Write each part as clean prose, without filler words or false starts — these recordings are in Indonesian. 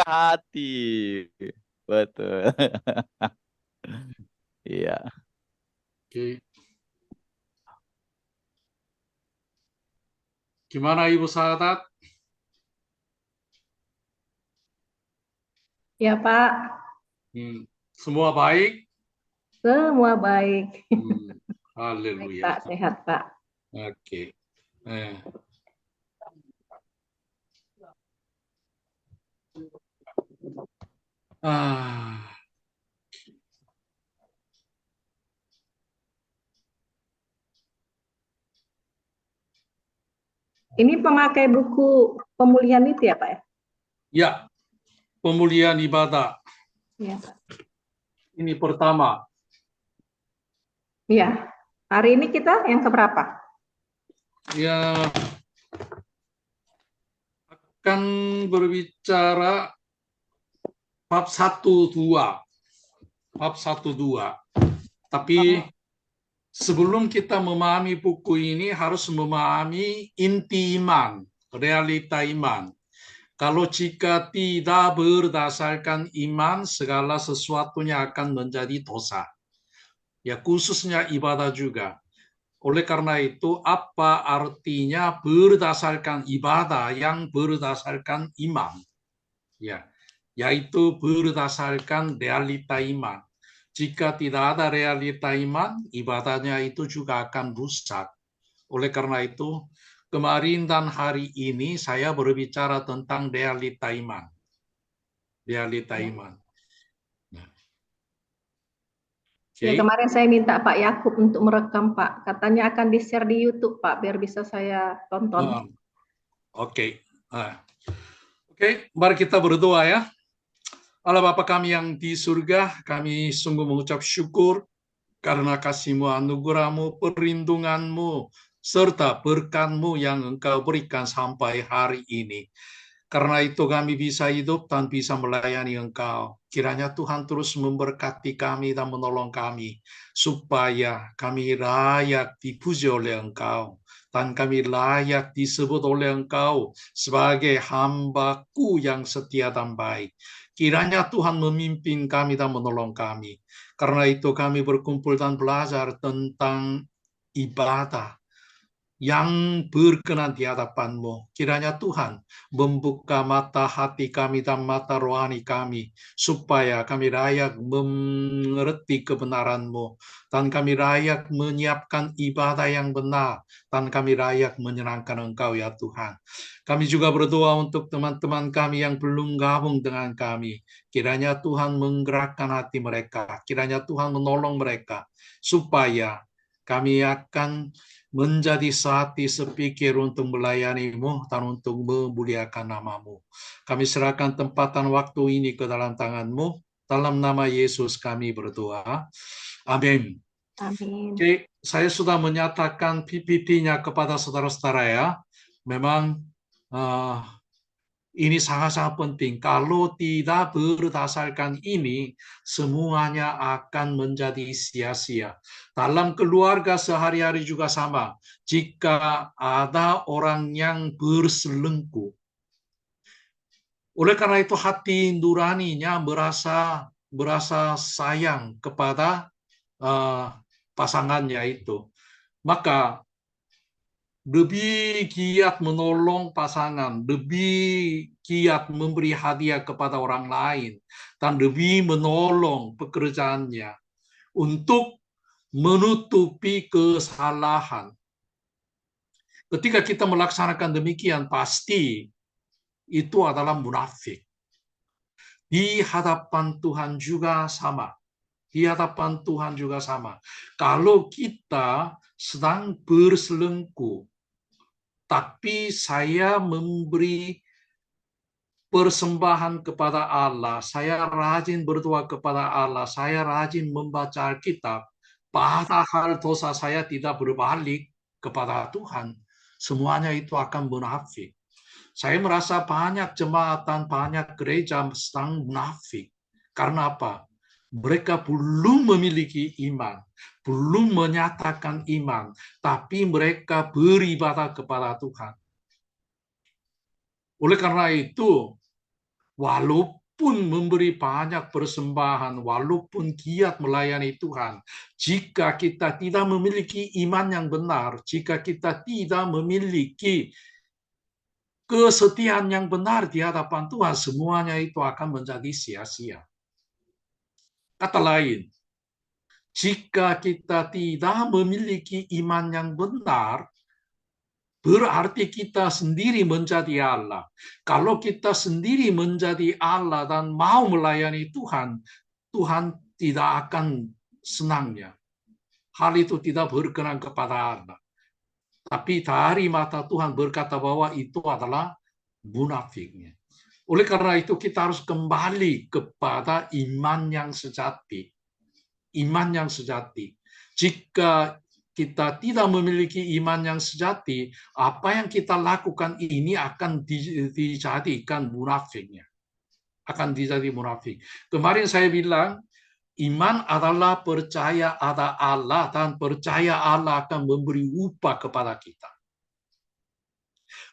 hati. Betul. Iya. Oke. Gimana Ibu Sahadat? Ya Pak, Semua baik? semua baik. Baik Haleluya. Pak, sehat Pak. Oke. Eh. Ah. Ini pemakai buku pemulihan itu ya Pak ya? Ya, pemulihan ibadah. Iya Pak. Ini pertama. Iya. Hari ini kita yang keberapa? Ya, akan berbicara bab 1-2. Bab 1-2. Tapi sebelum kita memahami buku ini harus memahami inti iman, realita iman. Kalau jika tidak berdasarkan iman, segala sesuatunya akan menjadi dosa. Ya, khususnya ibadah juga. Oleh karena itu, apa artinya berdasarkan ibadah yang berdasarkan iman? Ya, yaitu berdasarkan realita iman. Jika tidak ada realita iman, ibadahnya itu juga akan rusak. Oleh karena itu, kemarin dan hari ini saya berbicara tentang realita iman. Realita Ya. iman. Ya, Oke. kemarin saya minta Pak Yakub untuk merekam Pak. Katanya akan di-share di YouTube Pak, biar bisa saya tonton. Oke. Oke, mari kita berdoa ya. Allah Bapa kami yang di surga, kami sungguh mengucap syukur karena kasih-Mu, anugerah-Mu, perlindungan-Mu, serta berkat-Mu yang Engkau berikan sampai hari ini. Karena itu kami bisa hidup dan bisa melayani Engkau. Kiranya Tuhan terus memberkati kami dan menolong kami, supaya kami layak dipuji oleh Engkau, dan kami layak disebut oleh Engkau sebagai hamba-Ku yang setia dan baik. Kiranya Tuhan memimpin kami dan menolong kami. Karena itu kami berkumpul dan belajar tentang ibadah yang berkenan di hadapan-Mu. Kiranya Tuhan membuka mata hati kami dan mata rohani kami, supaya kami layak mengerti kebenaran-Mu, dan kami layak menyiapkan ibadah yang benar, dan kami layak menyenangkan Engkau ya Tuhan. Kami juga berdoa untuk teman-teman kami yang belum gabung dengan kami. Kiranya Tuhan menggerakkan hati mereka, kiranya Tuhan menolong mereka, supaya kami akan menjadi sehati sepikir untuk melayani-Mu dan untuk memuliakan nama-Mu. Kami serahkan tempat dan waktu ini ke dalam tangan-Mu. Dalam nama Yesus kami berdoa. Amin. Amin. Oke, saya sudah menyatakan PPT-nya kepada saudara-saudara ya. Memang ini sangat-sangat penting. Kalau tidak berdasarkan ini, semuanya akan menjadi sia-sia. Dalam keluarga sehari-hari juga sama. Jika ada orang yang berselingkuh, oleh karena itu hati nuraninya merasa sayang kepada pasangannya itu, maka lebih giat menolong pasangan, lebih giat memberi hadiah kepada orang lain, dan lebih menolong pekerjaannya untuk menutupi kesalahan. Ketika kita melaksanakan demikian, pasti itu adalah munafik. Di hadapan Tuhan juga sama. Di hadapan Tuhan juga sama. Kalau kita sedang berselingkuh, tapi saya memberi persembahan kepada Allah, saya rajin berdoa kepada Allah, saya rajin membaca Alkitab, padahal dosa saya tidak berbalik kepada Tuhan, semuanya itu akan munafik. Saya merasa banyak jemaat dan banyak gereja sedang munafik. Karena apa? Mereka belum memiliki iman, belum menyatakan iman, tapi mereka beribadah kepada Tuhan. Oleh karena itu, walaupun memberi banyak persembahan, walaupun giat melayani Tuhan, jika kita tidak memiliki iman yang benar, jika kita tidak memiliki kesetiaan yang benar di hadapan Tuhan, semuanya itu akan menjadi sia-sia. Kata lain, jika kita tidak memiliki iman yang benar, berarti kita sendiri menjadi Allah. Kalau kita sendiri menjadi Allah dan mau melayani Tuhan, Tuhan tidak akan senangnya. Hal itu tidak berkenan kepada Allah. Tapi dari mata Tuhan berkata bahwa itu adalah munafiknya. Oleh karena itu kita harus kembali kepada iman yang sejati. Iman yang sejati. Jika kita tidak memiliki iman yang sejati, apa yang kita lakukan ini akan dijadikan munafiknya. Akan dijadi munafik. Kemarin saya bilang, iman adalah percaya ada Allah dan percaya Allah akan memberi upah kepada kita.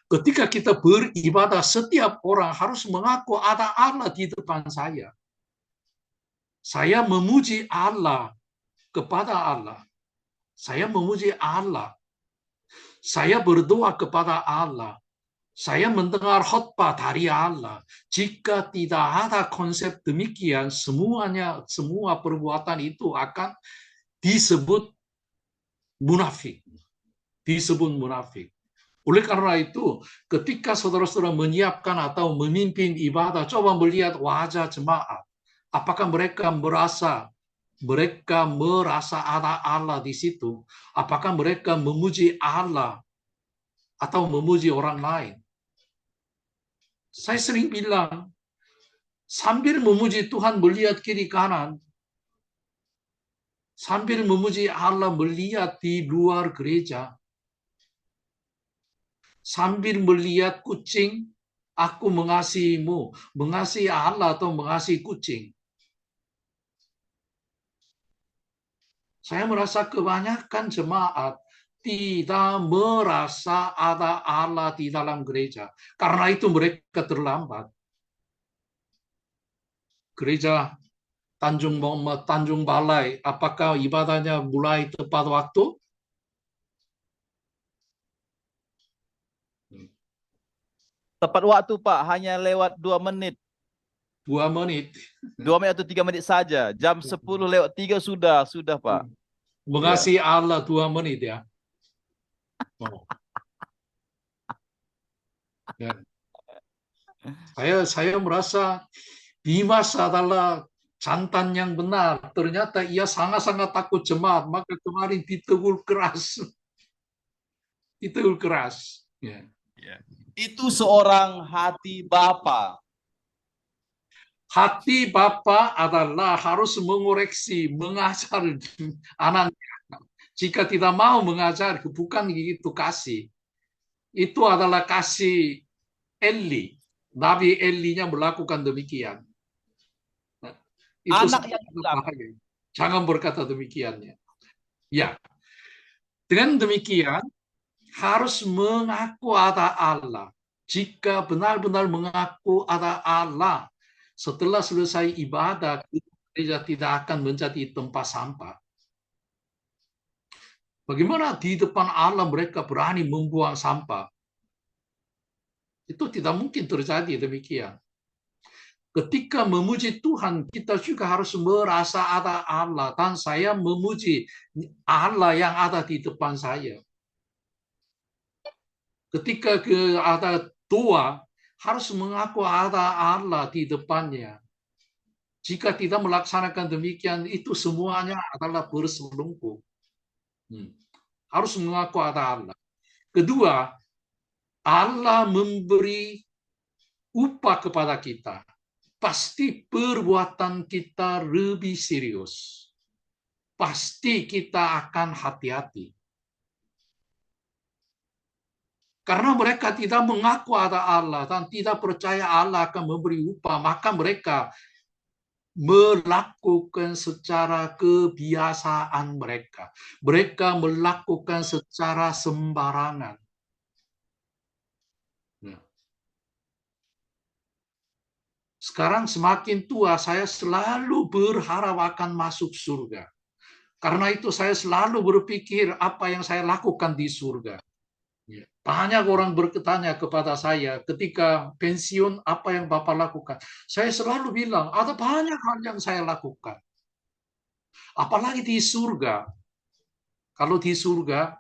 Ketika kita beribadah, setiap orang harus mengaku ada Allah di depan saya. Saya memuji Allah kepada Allah. Saya memuji Allah. Saya berdoa kepada Allah. Saya mendengar khotbah dari Allah. Jika tidak ada konsep demikian, semua perbuatan itu akan disebut munafik. Disebut munafik. Oleh karena itu, ketika saudara-saudara menyiapkan atau memimpin ibadah, coba melihat wajah jemaat. Apakah mereka merasa ada Allah di situ? Apakah mereka memuji Allah atau memuji orang lain? Saya sering bilang, sambil memuji Tuhan melihat kiri kanan, sambil memuji Allah melihat di luar gereja, sambil melihat kucing, aku mengasihimu, mengasihi Allah atau mengasihi kucing. Saya merasa kebanyakan jemaat tidak merasa ada Allah di dalam gereja. Karena itu mereka terlambat. Gereja Tanjung Balai, apakah ibadahnya mulai tepat waktu? Tepat waktu, Pak. Hanya lewat 2 menit. 2 menit. 2 menit atau 3 menit saja. Jam 10:03 sudah, Pak. Mengasihi Allah 2 menit ya. Oh. Ya. Saya merasa Dimas adalah jantan yang benar. Ternyata ia sangat-sangat takut jemaat. Maka kemarin ditegur keras. Ditegur keras. Ya. Itu seorang hati Bapa. Hati Bapa adalah harus mengoreksi, mengajar anaknya. Jika tidak mau mengajar, bukan itu kasih. Itu adalah kasih Eli. Nabi Elinya melakukan demikian. Itu Anak yang bahaya. Jangan berkata demikiannya. Ya. Dengan demikian, harus mengaku ada Allah. Jika benar-benar mengaku ada Allah, setelah selesai ibadah, gereja tidak akan menjadi tempat sampah. Bagaimana di depan Allah mereka berani membuang sampah? Itu tidak mungkin terjadi demikian. Ketika memuji Tuhan, kita juga harus merasa ada Allah. Dan saya memuji Allah yang ada di depan saya. Ketika ada doa, harus mengaku ada Allah di depannya. Jika tidak melaksanakan demikian, itu semuanya adalah berselingkuh. Harus mengaku ada Allah. Kedua, Allah memberi upah kepada kita. Pasti perbuatan kita lebih serius. Pasti kita akan hati-hati. Karena mereka tidak mengaku ada Allah dan tidak percaya Allah akan memberi upah, maka mereka melakukan secara kebiasaan mereka. Mereka melakukan secara sembarangan. Sekarang semakin tua, saya selalu berharap akan masuk surga. Karena itu saya selalu berpikir apa yang saya lakukan di surga. Ya. Banyak orang bertanya kepada saya ketika pensiun, apa yang Bapak lakukan? Saya selalu bilang, ada banyak hal yang saya lakukan. Apalagi di surga. Kalau di surga,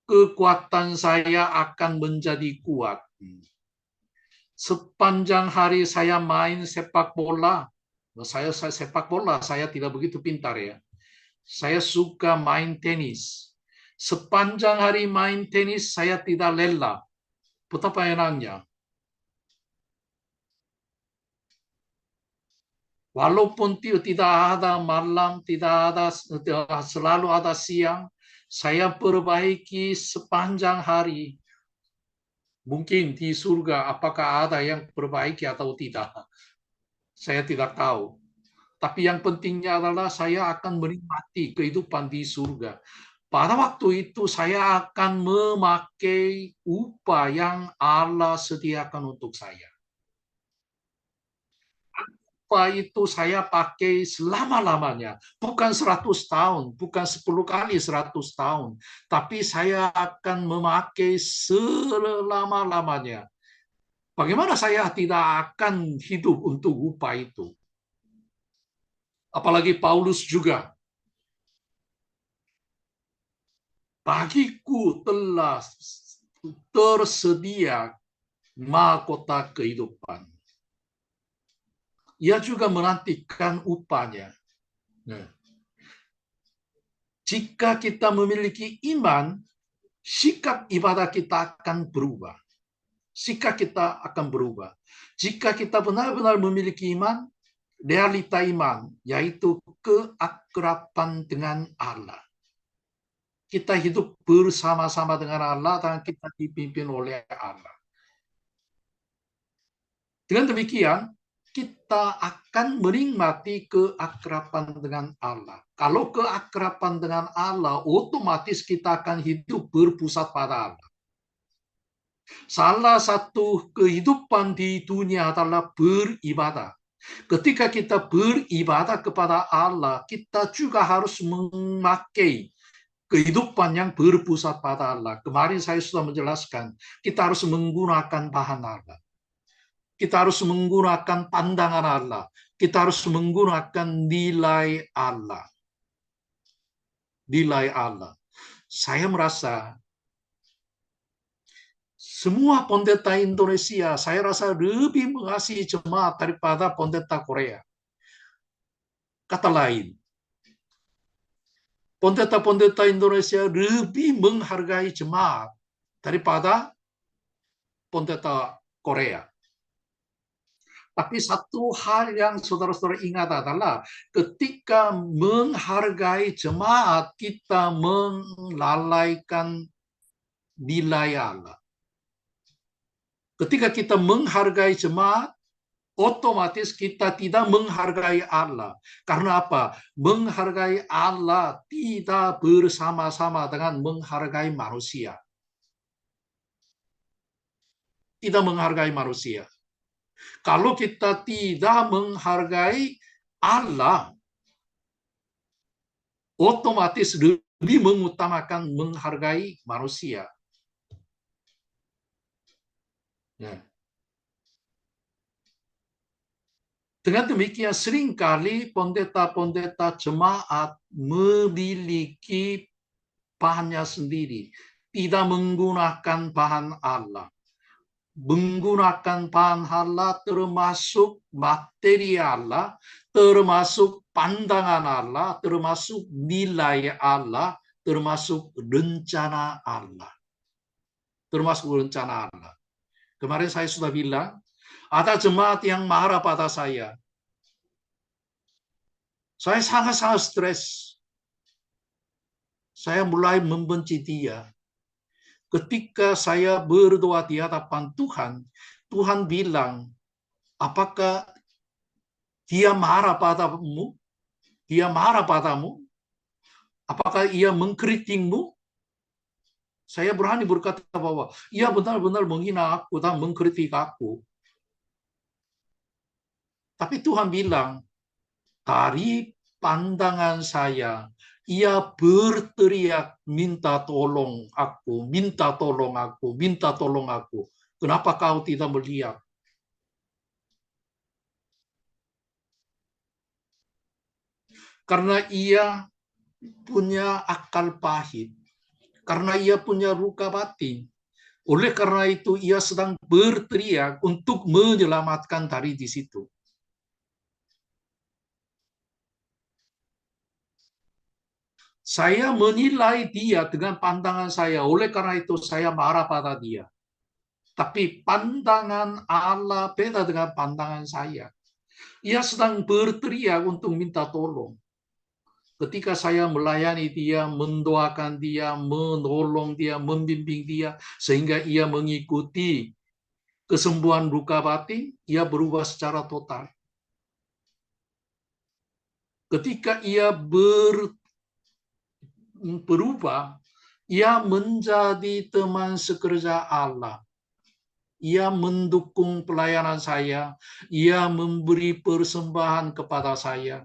kekuatan saya akan menjadi kuat. Sepanjang hari saya main sepak bola, saya sepak bola, saya tidak begitu pintar ya. Saya suka main tenis. Sepanjang hari main tenis, saya tidak lelah. Betapa enaknya. Walaupun tidak ada malam, tidak ada, selalu ada siang, saya perbaiki sepanjang hari. Mungkin di surga apakah ada yang perbaiki atau tidak. Saya tidak tahu. Tapi yang pentingnya adalah saya akan menikmati kehidupan di surga. Pada waktu itu saya akan memakai upah yang Allah sediakan untuk saya. Upah itu saya pakai selama-lamanya. Bukan 100 tahun, bukan 10 kali 100 tahun. Tapi saya akan memakai selama-lamanya. Bagaimana saya tidak akan hidup untuk upah itu? Apalagi Paulus juga. Bagiku telah tersedia mahkota kehidupan. Ia juga menantikan upahnya. Jika kita memiliki iman, sikap ibadah kita akan berubah. Sikap kita akan berubah. Jika kita benar-benar memiliki iman, realita iman, yaitu keakraban dengan Allah. Kita hidup bersama-sama dengan Allah dan kita dipimpin oleh Allah. Dengan demikian, kita akan menikmati keakraban dengan Allah. Kalau keakraban dengan Allah, otomatis kita akan hidup berpusat pada Allah. Salah satu kehidupan di dunia adalah beribadah. Ketika kita beribadah kepada Allah, kita juga harus memakai kehidupan yang berpusat pada Allah. Kemarin saya sudah menjelaskan, kita harus menggunakan bahan Allah. Kita harus menggunakan pandangan Allah. Kita harus menggunakan nilai Allah. Nilai Allah. Saya merasa semua pendeta Indonesia, saya rasa lebih mengasihi jemaat daripada pendeta Korea. Kata lain, pendeta-pendeta Indonesia lebih menghargai jemaat daripada pendeta Korea. Tapi satu hal yang saudara-saudara ingat adalah ketika menghargai jemaat, kita melalaikan nilai Allah. Ketika kita menghargai jemaat, otomatis kita tidak menghargai Allah. Karena apa? Menghargai Allah tidak bersama-sama dengan menghargai manusia. Tidak menghargai manusia. Kalau kita tidak menghargai Allah, otomatis lebih mengutamakan menghargai manusia. Ya. Dengan demikian seringkali pendeta-pendeta jemaat memiliki bahannya sendiri, tidak menggunakan bahan Allah. Menggunakan bahan Allah termasuk materi Allah, termasuk pandangan Allah, termasuk nilai Allah, termasuk rencana Allah. Termasuk rencana Allah. Kemarin saya sudah bilang, ada jemaat yang marah pada saya. Saya sangat-sangat stres. Saya mulai membenci dia. Ketika saya berdoa di hadapan Tuhan, Tuhan bilang, apakah dia marah padamu? Dia marah padamu? Apakah ia mengkritikmu? Saya berani berkata bahwa ia benar-benar menghina aku dan mengkritik aku. Tapi Tuhan bilang, dari pandangan saya, ia berteriak, minta tolong aku, minta tolong aku, minta tolong aku. Kenapa kau tidak melihat? Karena ia punya akal pahit. Karena ia punya luka batin. Oleh karena itu, ia sedang berteriak untuk menyelamatkan dari di situ. Saya menilai dia dengan pandangan saya. Oleh karena itu, saya marah pada dia. Tapi pandangan Allah beda dengan pandangan saya. Ia sedang berteriak untuk minta tolong. Ketika saya melayani dia, mendoakan dia, menolong dia, membimbing dia, sehingga ia mengikuti kesembuhan luka batin, ia berubah secara total. Ketika ia berubah, ia menjadi teman sekerja Allah. Ia mendukung pelayanan saya, ia memberi persembahan kepada saya.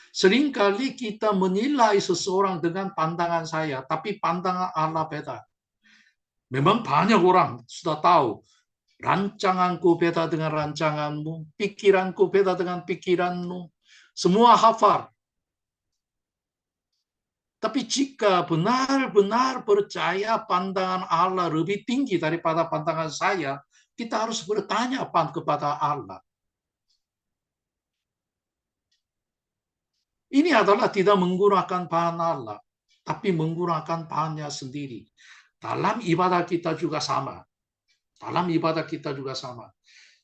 Seringkali kita menilai seseorang dengan pandangan saya, tapi pandangan Allah beda. Memang banyak orang sudah tahu, rancanganku beda dengan rancanganmu, pikiranku beda dengan pikiranmu, semua hafal. Tapi jika benar-benar percaya pandangan Allah lebih tinggi daripada pandangan saya, kita harus bertanya kepada Allah. Ini adalah tidak menggunakan bahan Allah, tapi menggunakan bahannya sendiri. Dalam ibadah kita juga sama. Dalam ibadah kita juga sama.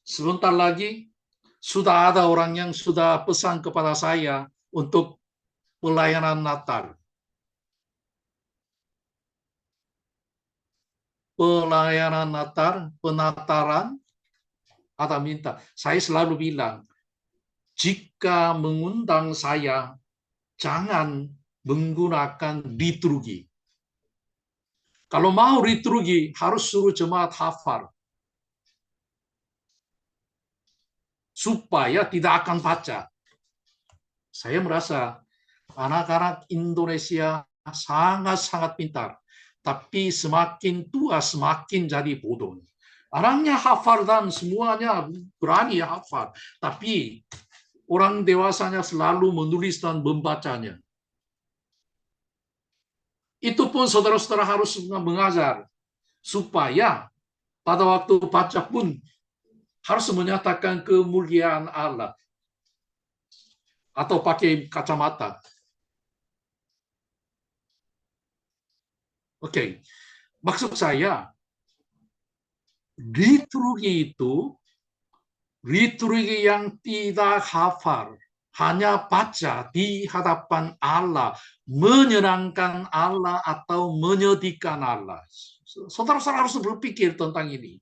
Sebentar lagi, sudah ada orang yang sudah pesan kepada saya untuk pelayanan Natal. Pelayanan Natal, penataran, ada minta. Saya selalu bilang, jika mengundang saya, jangan menggunakan liturgi. Kalau mau liturgi, harus suruh jemaat hafal. Supaya tidak akan baca. Saya merasa anak-anak Indonesia sangat-sangat pintar. Tapi semakin tua, semakin jadi bodoh. Orangnya hafal dan semuanya berani hafal. Tapi orang dewasanya selalu menulis dan membacanya. Itu pun saudara-saudara harus mengajar. Supaya pada waktu baca pun harus menyatakan kemuliaan Allah. Atau pakai kacamata. Oke. Maksud saya, liturgi itu liturgi yang tidak hafal, hanya baca di hadapan Allah, menyenangkan Allah atau menyedihkan Allah. Saudara-saudara harus berpikir tentang ini.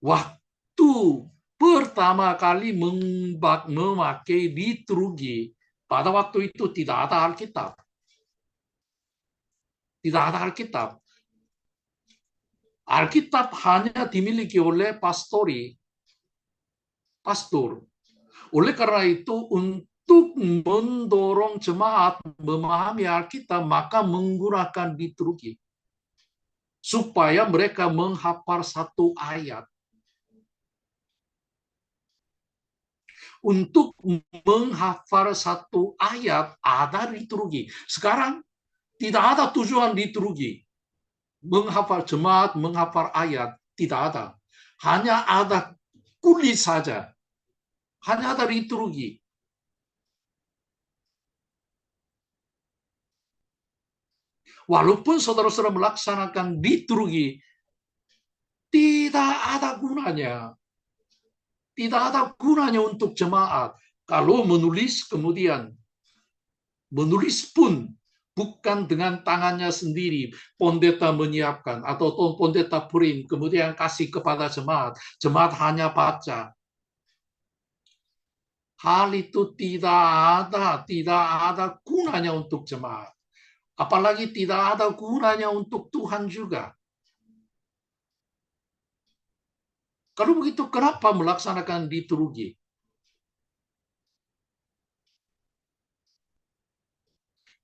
Waktu pertama kali memakai liturgi, pada waktu itu tidak ada Alkitab. Tidak ada Alkitab. Alkitab hanya dimiliki oleh pastor. Oleh karena itu, untuk mendorong jemaat memahami Alkitab, maka menggunakan liturgi. Supaya mereka menghafal satu ayat. Untuk menghafal satu ayat, ada liturgi. Sekarang, tidak ada tujuan liturgi. Menghafal jemaat, menghafal ayat, tidak ada. Hanya ada kulit saja. Hanya ada liturgi. Walaupun saudara-saudara melaksanakan liturgi, tidak ada gunanya. Tidak ada gunanya untuk jemaat. Kalau menulis kemudian, menulis pun bukan dengan tangannya sendiri, pendeta menyiapkan, atau pendeta print, kemudian kasih kepada jemaat. Jemaat hanya baca. Hal itu tidak ada gunanya untuk jemaat. Apalagi tidak ada gunanya untuk Tuhan juga. Kalau begitu, kenapa melaksanakan liturgi?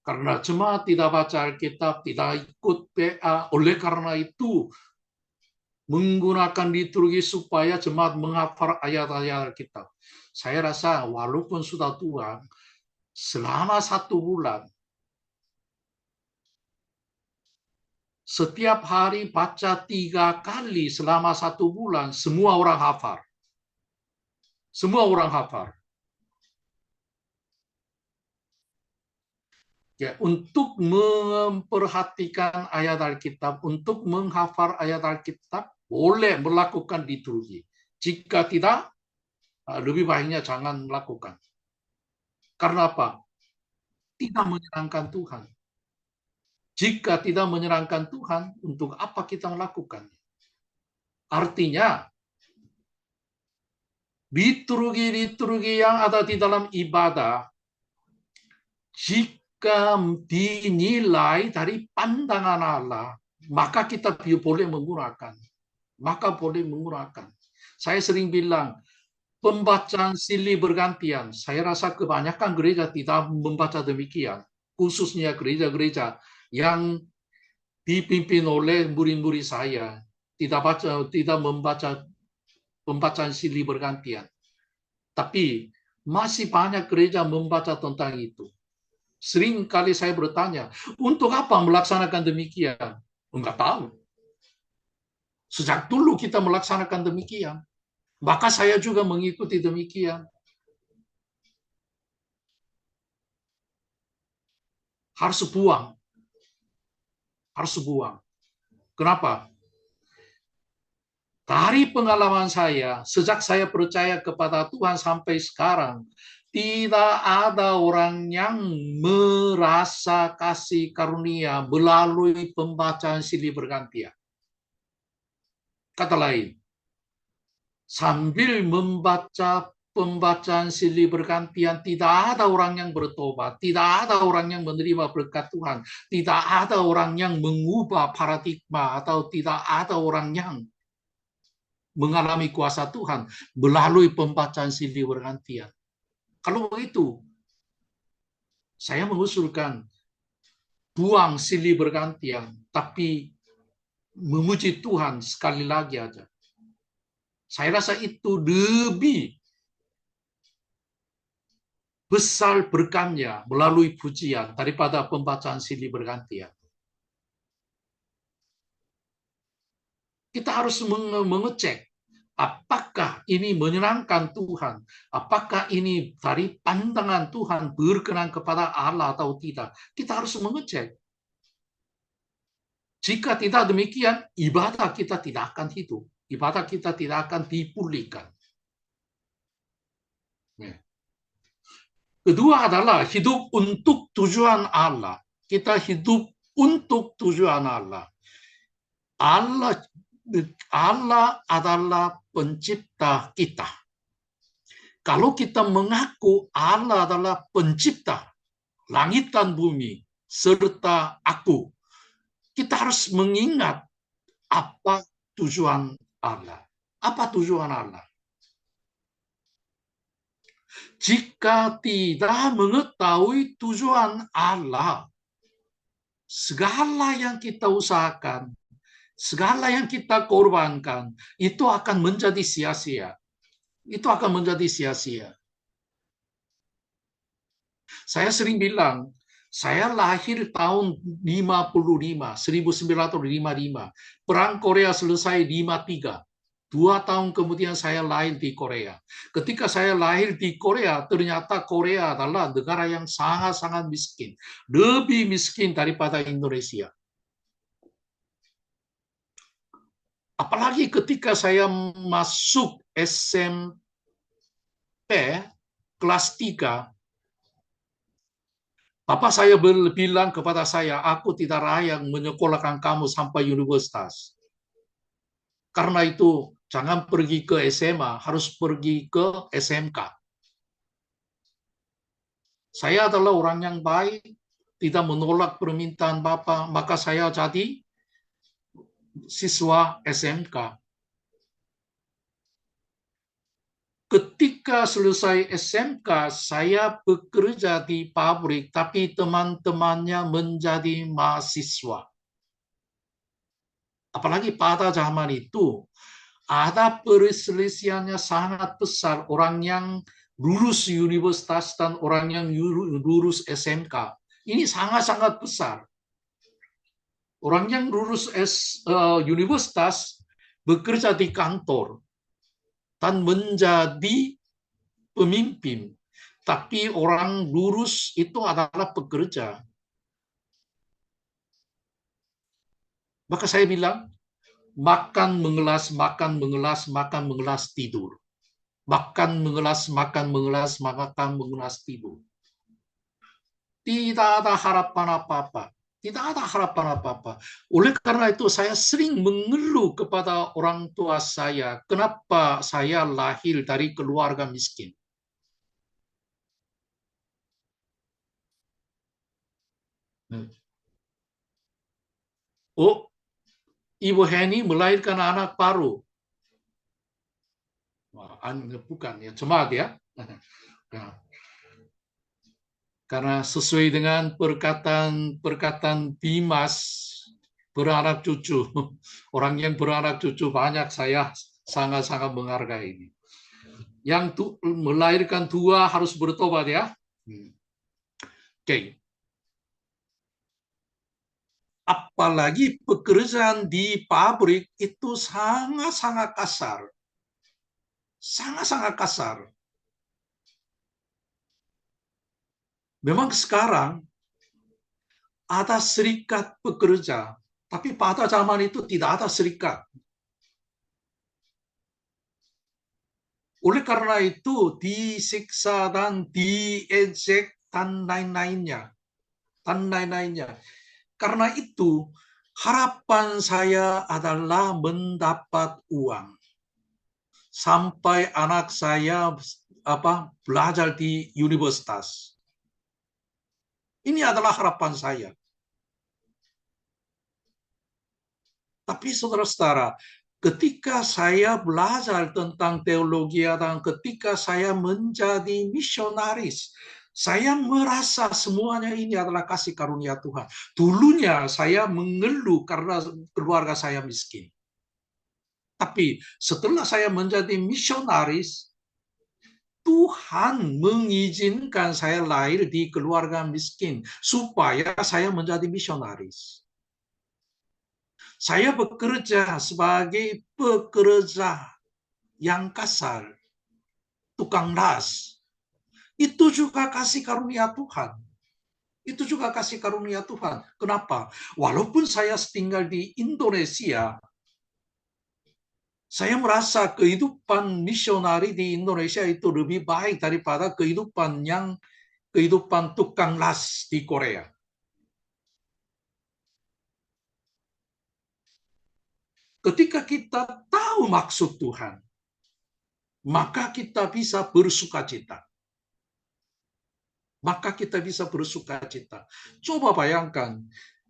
Karena jemaat tidak baca Alkitab, tidak ikut PA. Oleh karena itu, menggunakan liturgi supaya jemaat menghafal ayat-ayat Alkitab. Saya rasa walaupun sudah tua, selama 1 bulan, setiap hari baca 3 kali selama 1 bulan, semua orang hafal. Semua orang hafal. Ya, untuk memperhatikan ayat Alkitab, untuk menghafal ayat Alkitab, boleh melakukan liturgi. Jika tidak, lebih baiknya jangan melakukan. Karena apa? Tidak menyenangkan Tuhan. Jika tidak menyenangkan Tuhan, untuk apa kita melakukan? Artinya, liturgi-liturgi yang ada di dalam ibadah, jika dinilai dari pandangan Allah, maka kita boleh menggunakan. Maka boleh menggunakan. Saya sering bilang, pembacaan silih bergantian. Saya rasa kebanyakan gereja tidak membaca demikian. Khususnya gereja-gereja yang dipimpin oleh murid-murid saya. Tidak membaca pembacaan silih bergantian. Tapi masih banyak gereja membaca tentang itu. Sering kali saya bertanya, untuk apa melaksanakan demikian? Enggak tahu. Sejak dulu kita melaksanakan demikian. Maka saya juga mengikuti demikian. Harus buang. Harus buang. Kenapa? Dari pengalaman saya, sejak saya percaya kepada Tuhan sampai sekarang, tidak ada orang yang merasa kasih karunia melalui pembacaan silih bergantian. Kata lain, sambil membaca pembacaan silih bergantian, tidak ada orang yang bertobat, tidak ada orang yang menerima berkat Tuhan, tidak ada orang yang mengubah paradigma, atau tidak ada orang yang mengalami kuasa Tuhan melalui pembacaan silih bergantian. Kalau begitu, saya mengusulkan buang silih bergantian, tapi memuji Tuhan sekali lagi aja. Saya rasa itu lebih besar berkahnya melalui pujian daripada pembacaan silih bergantian. Kita harus mengecek apakah ini menyenangkan Tuhan, apakah ini dari pandangan Tuhan berkenan kepada Allah atau tidak. Kita harus mengecek. Jika tidak demikian, ibadah kita tidak akan hidup. Ibadah kita tidak akan dipulihkan. Kedua adalah hidup untuk tujuan Allah. Kita hidup untuk tujuan Allah. Allah adalah pencipta kita. Kalau kita mengaku Allah adalah pencipta langit dan bumi serta aku, kita harus mengingat apa tujuan Allah. Apa tujuan Allah? Jika tidak mengetahui tujuan Allah, segala yang kita usahakan, segala yang kita korbankan, itu akan menjadi sia-sia. Itu akan menjadi sia-sia. Saya sering bilang, saya lahir tahun 1955. Perang Korea selesai 53. 2 tahun kemudian saya lahir di Korea. Ketika saya lahir di Korea, ternyata Korea adalah negara yang sangat-sangat miskin. Lebih miskin daripada Indonesia. Apalagi ketika saya masuk SMP kelas 3, Bapak saya bilang kepada saya, aku tidak layak menyekolahkan kamu sampai universitas. Karena itu, jangan pergi ke SMA, harus pergi ke SMK. Saya adalah orang yang baik, tidak menolak permintaan Bapak, maka saya jadi siswa SMK. ketika selesai SMK, saya bekerja di pabrik, tapi teman-temannya menjadi mahasiswa. Apalagi pada zaman itu, ada perselisihannya sangat besar orang yang lulus universitas dan orang yang lulus SMK. Ini sangat-sangat besar. Orang yang lulus universitas bekerja di kantor dan menjadi pemimpin. Tapi orang lurus itu adalah pekerja. Maka saya bilang, makan mengelas, makan mengelas, makan mengelas, tidur. Makan mengelas, makan mengelas, makan mengelas, tidur. Tidak ada harapan apa-apa. Tidak ada harapan apa-apa. Oleh karena itu saya sering mengeluh kepada orang tua saya, kenapa saya lahir dari keluarga miskin. Oh, Ibu Heni melahirkan anak baru. Wah, bukan ya, jemaat ya. Nah, karena sesuai dengan perkataan Dimas, beranak cucu. Orang yang beranak cucu banyak, saya sangat-sangat menghargai ini. Yang melahirkan dua harus bertobat ya. Oke. Apalagi pekerjaan di pabrik itu sangat-sangat kasar. Sangat-sangat kasar. Memang sekarang ada serikat pekerja, tapi pada zaman itu tidak ada serikat. Oleh karena itu disiksa dan diejek dan lain-lainnya. Karena itu harapan saya adalah mendapat uang. Sampai anak saya belajar di universitas. Ini adalah harapan saya. Tapi saudara-saudara, ketika saya belajar tentang teologi dan ketika saya menjadi misionaris, saya merasa semuanya ini adalah kasih karunia Tuhan. Dulunya saya mengeluh karena keluarga saya miskin. Tapi setelah saya menjadi misionaris, Tuhan mengizinkan saya lahir di keluarga miskin supaya saya menjadi misionaris. Saya bekerja sebagai pekerja yang kasar, tukang las. Itu juga kasih karunia Tuhan. Itu juga kasih karunia Tuhan. Kenapa? Walaupun saya tinggal di Indonesia, saya merasa kehidupan misionari di Indonesia itu lebih baik daripada kehidupan tukang las di Korea. Ketika kita tahu maksud Tuhan, maka kita bisa bersukacita. Maka kita bisa bersukacita. Coba bayangkan,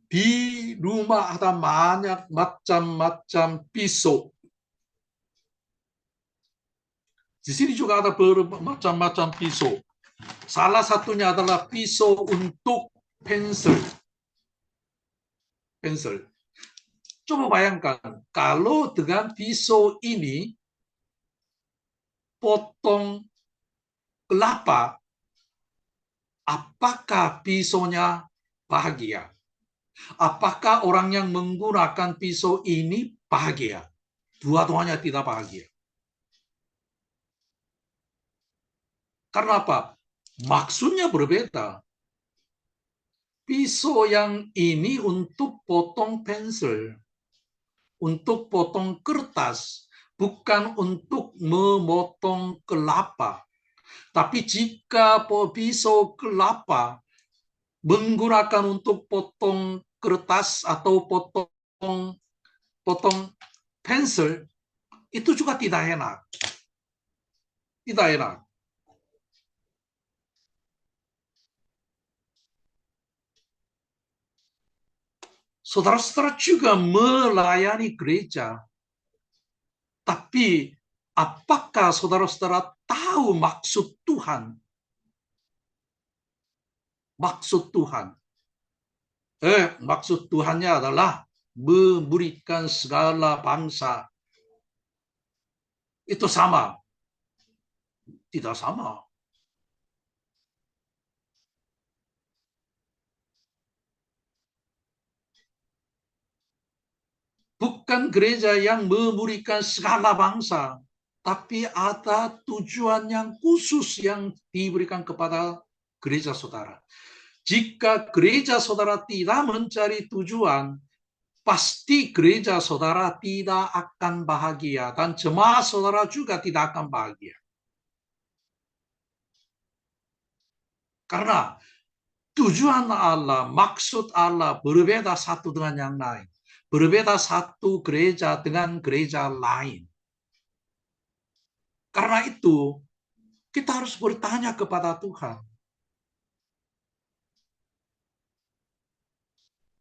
di rumah ada banyak macam-macam pisau. Di sini juga ada bermacam-macam pisau. Salah satunya adalah pisau untuk pensil. Coba bayangkan, kalau dengan pisau ini potong kelapa, apakah pisaunya bahagia? Apakah orang yang menggunakan pisau ini bahagia? Dua-duanya tidak bahagia. Karena apa? Maksudnya berbeda. Pisau yang ini untuk potong pensil, untuk potong kertas, bukan untuk memotong kelapa. Tapi jika pisau kelapa menggunakan untuk potong kertas atau potong pensil, itu juga tidak enak. Tidak enak. Saudara-saudara juga melayani gereja. Tapi Apakah saudara-saudara tahu maksud Tuhan? Maksud Tuhan. Maksud Tuhannya adalah memberikan segala bangsa. Itu sama. Tidak sama. Bukan gereja yang memberikan segala bangsa, tapi ada tujuan yang khusus yang diberikan kepada gereja saudara. Jika gereja saudara tidak mencari tujuan, pasti gereja saudara tidak akan bahagia, dan jemaat saudara juga tidak akan bahagia. Karena tujuan Allah, maksud Allah berbeda satu dengan yang lain. Berbeda satu gereja dengan gereja lain. Karena itu, kita harus bertanya kepada Tuhan.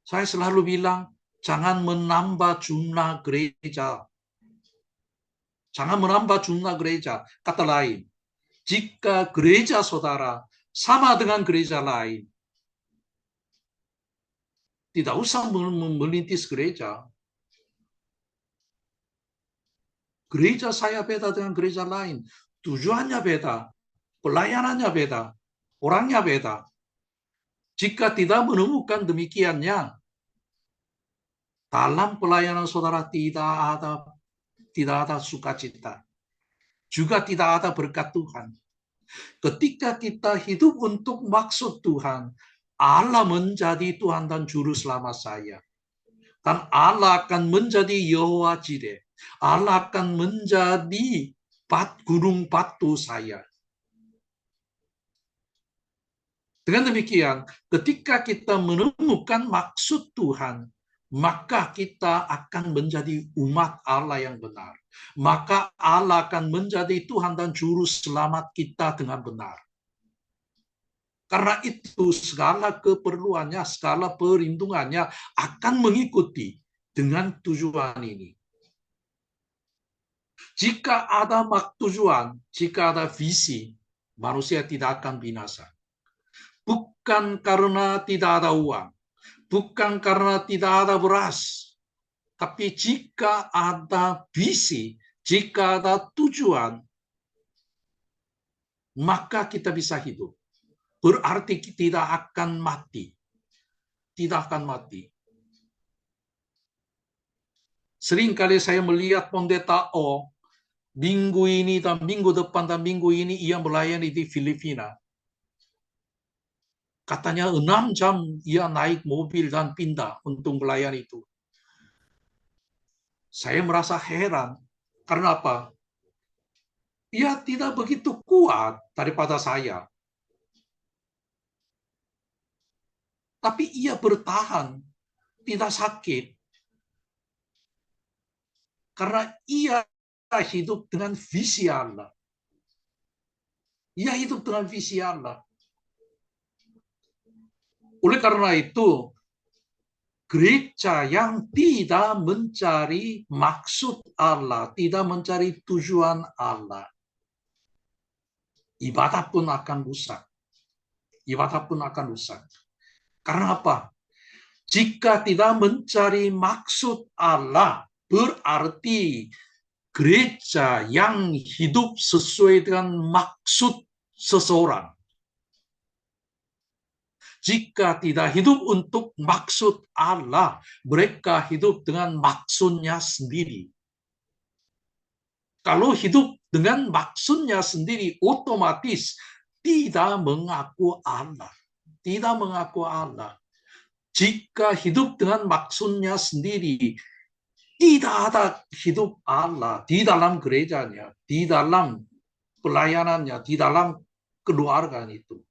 Saya selalu bilang, jangan menambah jumlah gereja. Jangan menambah jumlah gereja. Kata lain, jika gereja saudara sama dengan gereja lain, tidak usah melintis gereja. Gereja saya beda dengan gereja lain. Tujuannya beda. Pelayanannya beda. Orangnya beda. Jika tidak menemukan demikiannya, dalam pelayanan saudara tidak ada sukacita. Juga tidak ada berkat Tuhan. Ketika kita hidup untuk maksud Tuhan, Allah menjadi Tuhan dan Juru Selamat saya. Dan Allah akan menjadi Yehova Jireh. Allah akan menjadi gunung batu saya. Dengan demikian, ketika kita menemukan maksud Tuhan, maka kita akan menjadi umat Allah yang benar. Maka Allah akan menjadi Tuhan dan Juru Selamat kita dengan benar. Karena itu segala keperluannya, segala perlindungannya akan mengikuti dengan tujuan ini. Jika ada tujuan, jika ada visi, manusia tidak akan binasa. Bukan karena tidak ada uang, bukan karena tidak ada beras, tapi jika ada visi, jika ada tujuan, maka kita bisa hidup. Berarti tidak akan mati. Tidak akan mati. Seringkali saya melihat pendeta O, minggu ini dan minggu depan dan minggu ini ia melayani di Filipina. Katanya 6 jam ia naik mobil dan pindah untuk melayani itu. Saya merasa heran. Karena apa? Ia tidak begitu kuat daripada saya. Tapi ia bertahan, tidak sakit. Karena ia hidup dengan visi Allah. Ia hidup dengan visi Allah. Oleh karena itu, gereja yang tidak mencari maksud Allah, tidak mencari tujuan Allah, ibadah pun akan rusak. Ibadah pun akan rusak. Karena apa? Jika tidak mencari maksud Allah, berarti gereja yang hidup sesuai dengan maksud seseorang. Jika tidak hidup untuk maksud Allah, mereka hidup dengan maksudnya sendiri. Kalau hidup dengan maksudnya sendiri, otomatis tidak mengaku Allah. Tidak mengaku Allah. Jika hidup dengan maksudnya sendiri, tidak ada hidup Allah di dalam gerejanya, di dalam pelayanannya, di dalam keluarga itu.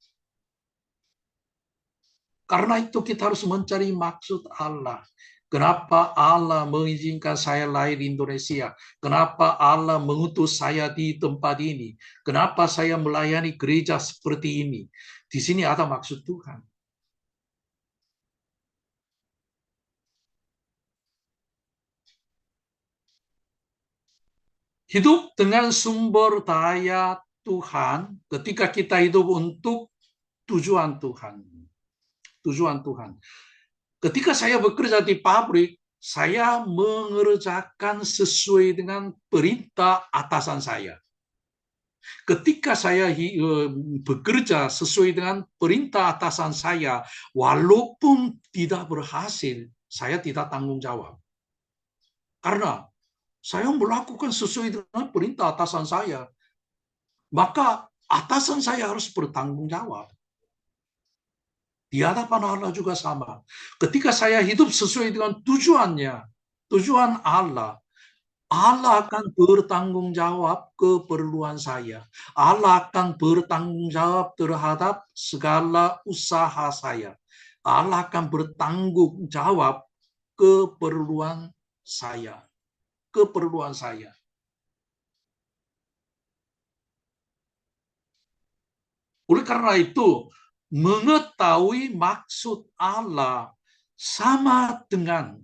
Karena itu kita harus mencari maksud Allah. Kenapa Allah mengizinkan saya lahir di Indonesia? Kenapa Allah mengutus saya di tempat ini? Kenapa saya melayani gereja seperti ini? Di sini ada maksud Tuhan. Hidup dengan sumber daya Tuhan ketika kita hidup untuk tujuan Tuhan. Tujuan Tuhan. Ketika saya bekerja di pabrik, saya mengerjakan sesuai dengan perintah atasan saya. Ketika saya bekerja sesuai dengan perintah atasan saya, walaupun tidak berhasil, saya tidak tanggung jawab. Karena saya melakukan sesuai dengan perintah atasan saya, maka atasan saya harus bertanggung jawab. Di hadapan Allah juga sama. Ketika saya hidup sesuai dengan tujuannya, tujuan Allah, Allah akan bertanggung jawab keperluan saya. Allah akan bertanggung jawab terhadap segala usaha saya. Allah akan bertanggung jawab keperluan saya. Keperluan saya. Oleh karena itu, mengetahui maksud Allah sama dengan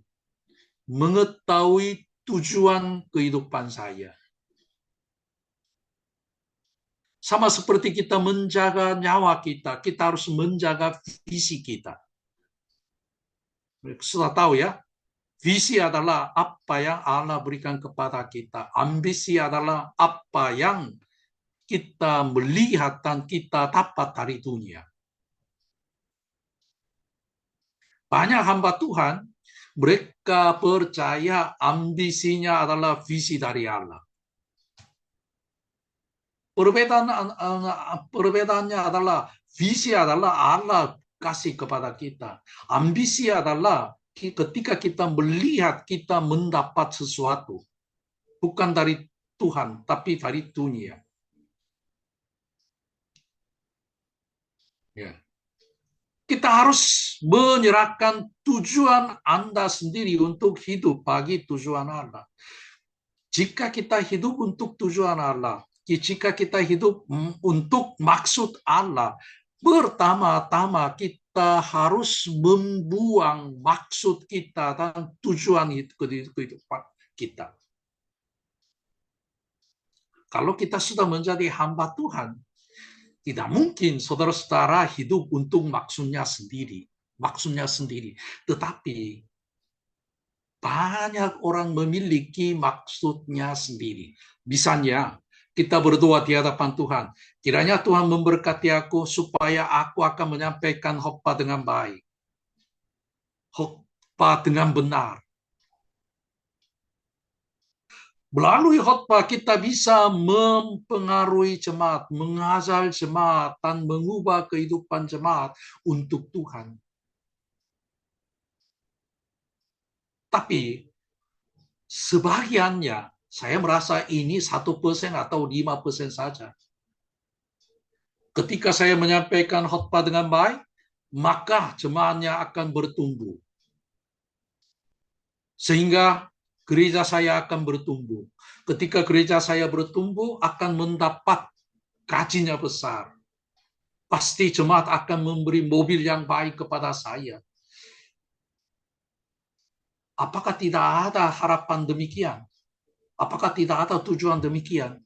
mengetahui tujuan kehidupan saya. Sama seperti kita menjaga nyawa kita, kita harus menjaga visi kita. Sudah tahu ya, visi adalah apa yang Allah berikan kepada kita. Ambisi adalah apa yang kita melihat dan kita dapat dari dunia. Banyak hamba Tuhan, mereka percaya ambisinya adalah visi dari Allah. Perbedaannya adalah visi adalah Allah kasih kepada kita. Ambisi adalah ketika kita melihat kita mendapat sesuatu. Bukan dari Tuhan, tapi dari dunia. Ya. Kita harus menyerahkan tujuan Anda sendiri untuk hidup bagi tujuan Allah. Jika kita hidup untuk tujuan Allah, jika kita hidup untuk maksud Allah, pertama-tama kita harus membuang maksud kita dan tujuan kehidupan kita. Kalau kita sudah menjadi hamba Tuhan, tidak mungkin saudara-saudara hidup untuk maksudnya sendiri. Tetapi banyak orang memiliki maksudnya sendiri. Misalnya, kita berdoa di hadapan Tuhan. Kiranya Tuhan memberkati aku supaya aku akan menyampaikan khotbah dengan baik. Khotbah dengan benar. Melalui khotbah kita bisa mempengaruhi jemaat, mengajar jemaat, dan mengubah kehidupan jemaat untuk Tuhan. Tapi sebagiannya, saya merasa ini 1% atau 5% saja. Ketika saya menyampaikan khotbah dengan baik, maka jemaatnya akan bertumbuh. Sehingga gereja saya akan bertumbuh. Ketika gereja saya bertumbuh, akan mendapat gajinya besar. Pasti jemaat akan memberi mobil yang baik kepada saya. Apakah tidak ada harapan demikian? Apakah tidak ada tujuan demikian?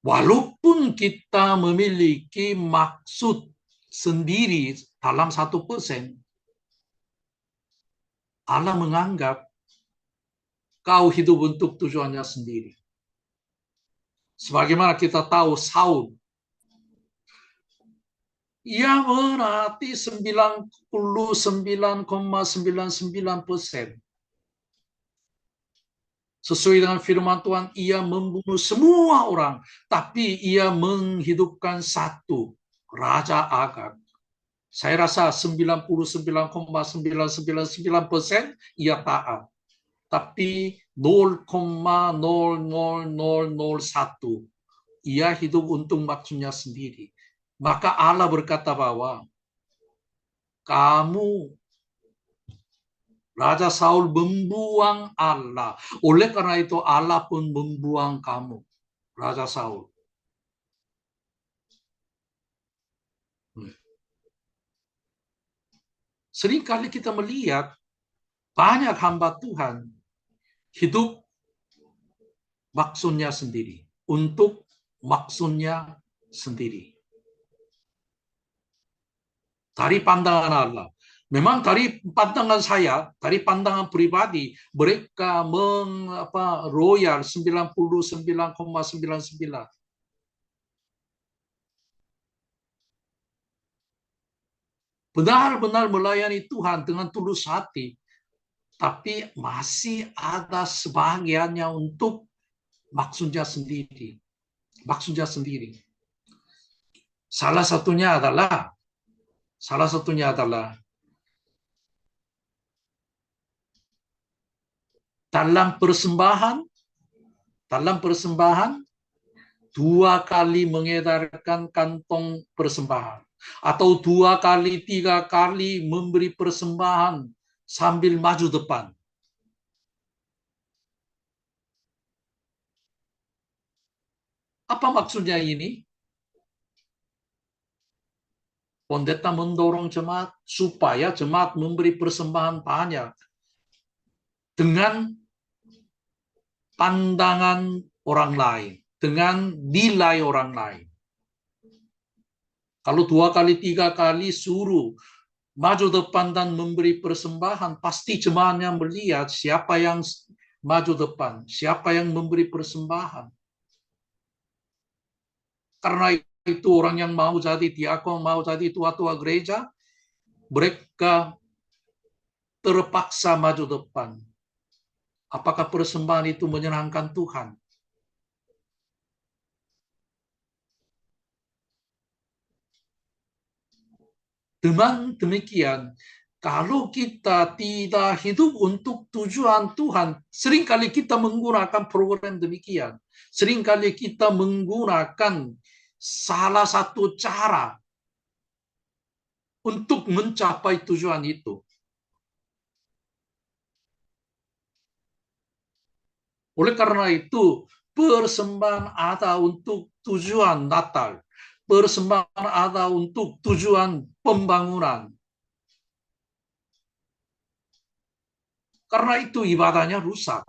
Walaupun kita memiliki maksud sendiri dalam 1%, Allah menganggap kau hidup untuk tujuannya sendiri. Sebagaimana kita tahu Saul, ia berarti 99,99%. Sesuai dengan firman Tuhan, ia membunuh semua orang, tapi ia menghidupkan satu, Raja Agag. Saya rasa 99,999% ia taat. Tapi 0,00001 ia hidup untuk maksudnya sendiri. Maka Allah berkata bahwa kamu, Raja Saul, membuang Allah. Oleh karena itu Allah pun membuang kamu, Raja Saul. Seringkali kita melihat banyak hamba Tuhan hidup maksudnya sendiri, untuk maksudnya sendiri. Dari pandangan Allah. Memang dari pandangan saya, dari pandangan pribadi, mereka royal 99,99. Benar-benar melayani Tuhan dengan tulus hati, tapi masih ada sebagiannya untuk maksudnya sendiri. Maksudnya sendiri. Salah satunya adalah dalam persembahan 2 kali mengedarkan kantong persembahan, atau 2 kali, 3 kali memberi persembahan sambil maju depan. Apa maksudnya ini? Pendeta mendorong jemaat supaya jemaat memberi persembahan banyak dengan pandangan orang lain, dengan nilai orang lain. Kalau 2 kali, 3 kali suruh maju depan dan memberi persembahan, pasti jemaatnya melihat siapa yang maju depan, siapa yang memberi persembahan. Karena itu orang yang mau jadi diakon, mau jadi tua-tua gereja, mereka terpaksa maju depan. Apakah persembahan itu menyenangkan Tuhan? Dengan demikian, kalau kita tidak hidup untuk tujuan Tuhan, seringkali kita menggunakan program demikian. Seringkali kita menggunakan salah satu cara untuk mencapai tujuan itu. Oleh karena itu, persembahan ada untuk tujuan Natal. Persembahan ada untuk tujuan pembangunan. Karena itu ibadahnya rusak.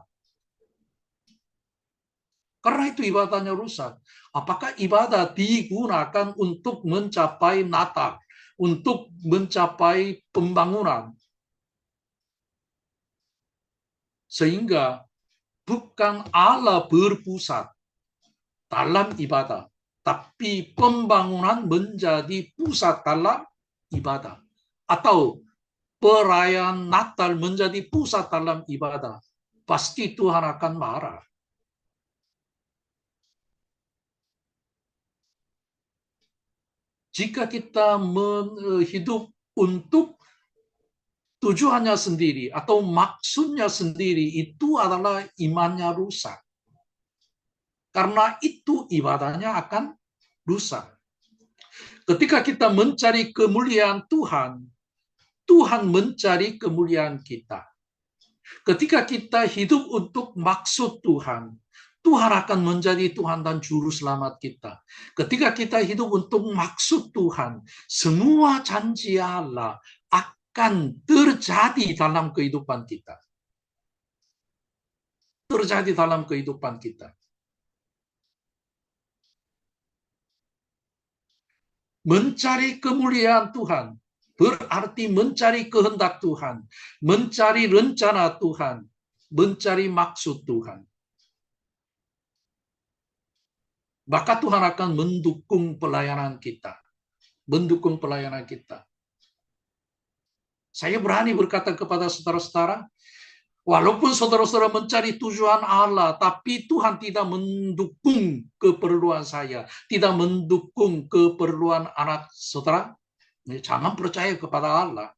Apakah ibadah digunakan untuk mencapai Natal, untuk mencapai pembangunan? Sehingga bukan Allah berpusat dalam ibadah, tapi pembangunan menjadi pusat dalam ibadah. Atau perayaan Natal menjadi pusat dalam ibadah. Pasti Tuhan akan marah. Jika kita hidup untuk tujuannya sendiri atau maksudnya sendiri, itu adalah imannya rusak. Karena itu ibadahnya akan rusak. Ketika kita mencari kemuliaan Tuhan, Tuhan mencari kemuliaan kita. Ketika kita hidup untuk maksud Tuhan, Tuhan akan menjadi Tuhan dan Juru Selamat kita. Ketika kita hidup untuk maksud Tuhan, semua janji Allah akan terjadi dalam kehidupan kita. Terjadi dalam kehidupan kita. Mencari kemuliaan Tuhan berarti mencari kehendak Tuhan, mencari rencana Tuhan, mencari maksud Tuhan. Maka Tuhan akan mendukung pelayanan kita. Mendukung pelayanan kita. Saya berani berkata kepada saudara-saudara, walaupun saudara-saudara mencari tujuan Allah, tapi Tuhan tidak mendukung keperluan saya, tidak mendukung keperluan anak saudara, jangan percaya kepada Allah.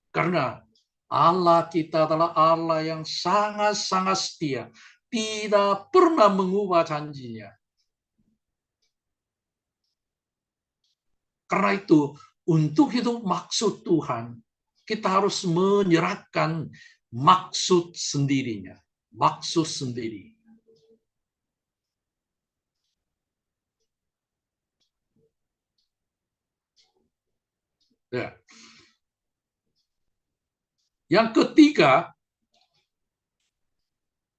Karena Allah kita adalah Allah yang sangat-sangat setia, tidak pernah mengubah janjinya. Karena itu, untuk hidup maksud Tuhan, kita harus menyerahkan maksud sendirinya. Maksud sendiri. Ya. Yang ketiga,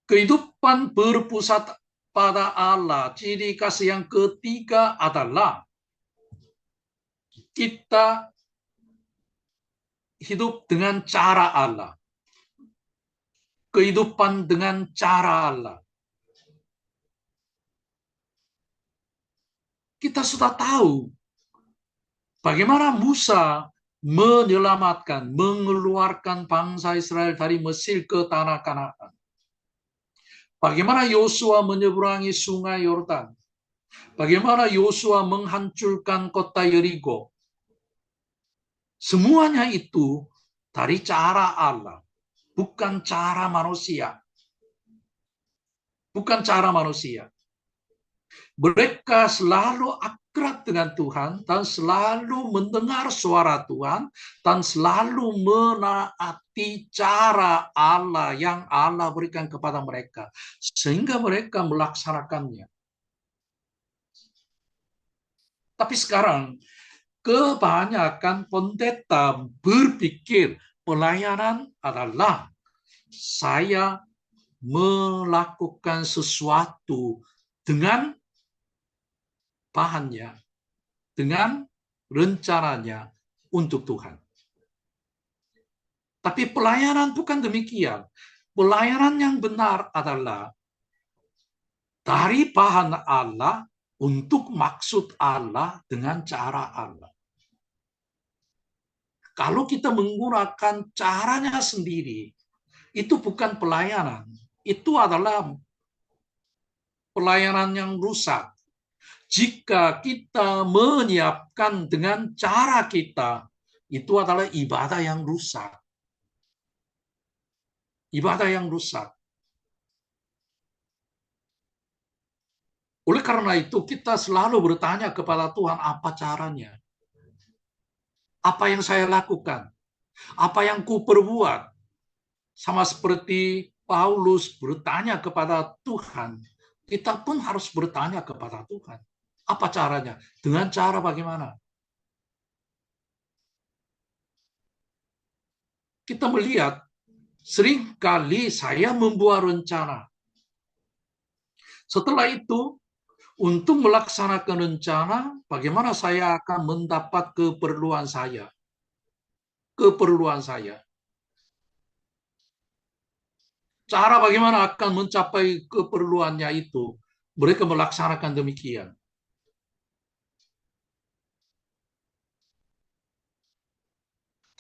kehidupan berpusat pada Allah. Ciri khas yang ketiga adalah kita hidup dengan cara Allah. Kehidupan dengan cara Allah. Kita sudah tahu bagaimana Musa menyelamatkan, mengeluarkan bangsa Israel dari Mesir ke tanah Kanaan. Bagaimana Yosua menyeberangi sungai Yordan. Bagaimana Yosua menghancurkan kota Yeriko. Semuanya itu dari cara Allah, bukan cara manusia. Bukan cara manusia. Mereka selalu akrab dengan Tuhan dan selalu mendengar suara Tuhan dan selalu menaati cara Allah yang Allah berikan kepada mereka sehingga mereka melaksanakannya. Tapi sekarang kebanyakan pendeta berpikir pelayanan adalah saya melakukan sesuatu dengan bahannya, dengan rencananya untuk Tuhan. Tapi pelayanan bukan demikian. Pelayanan yang benar adalah dari bahan Allah untuk maksud Allah dengan cara Allah. Kalau kita menggunakan caranya sendiri, itu bukan pelayanan. Itu adalah pelayanan yang rusak. Jika kita menyiapkan dengan cara kita, itu adalah ibadah yang rusak. Ibadah yang rusak. Oleh karena itu, kita selalu bertanya kepada Tuhan, apa caranya? Apa yang saya lakukan? Apa yang ku perbuat? Sama seperti Paulus bertanya kepada Tuhan, kita pun harus bertanya kepada Tuhan. Apa caranya? Dengan cara bagaimana? Kita melihat, seringkali saya membuat rencana. Setelah itu, untuk melaksanakan rencana, bagaimana saya akan mendapat keperluan saya. Keperluan saya. Cara bagaimana akan mencapai keperluannya itu, mereka melaksanakan demikian.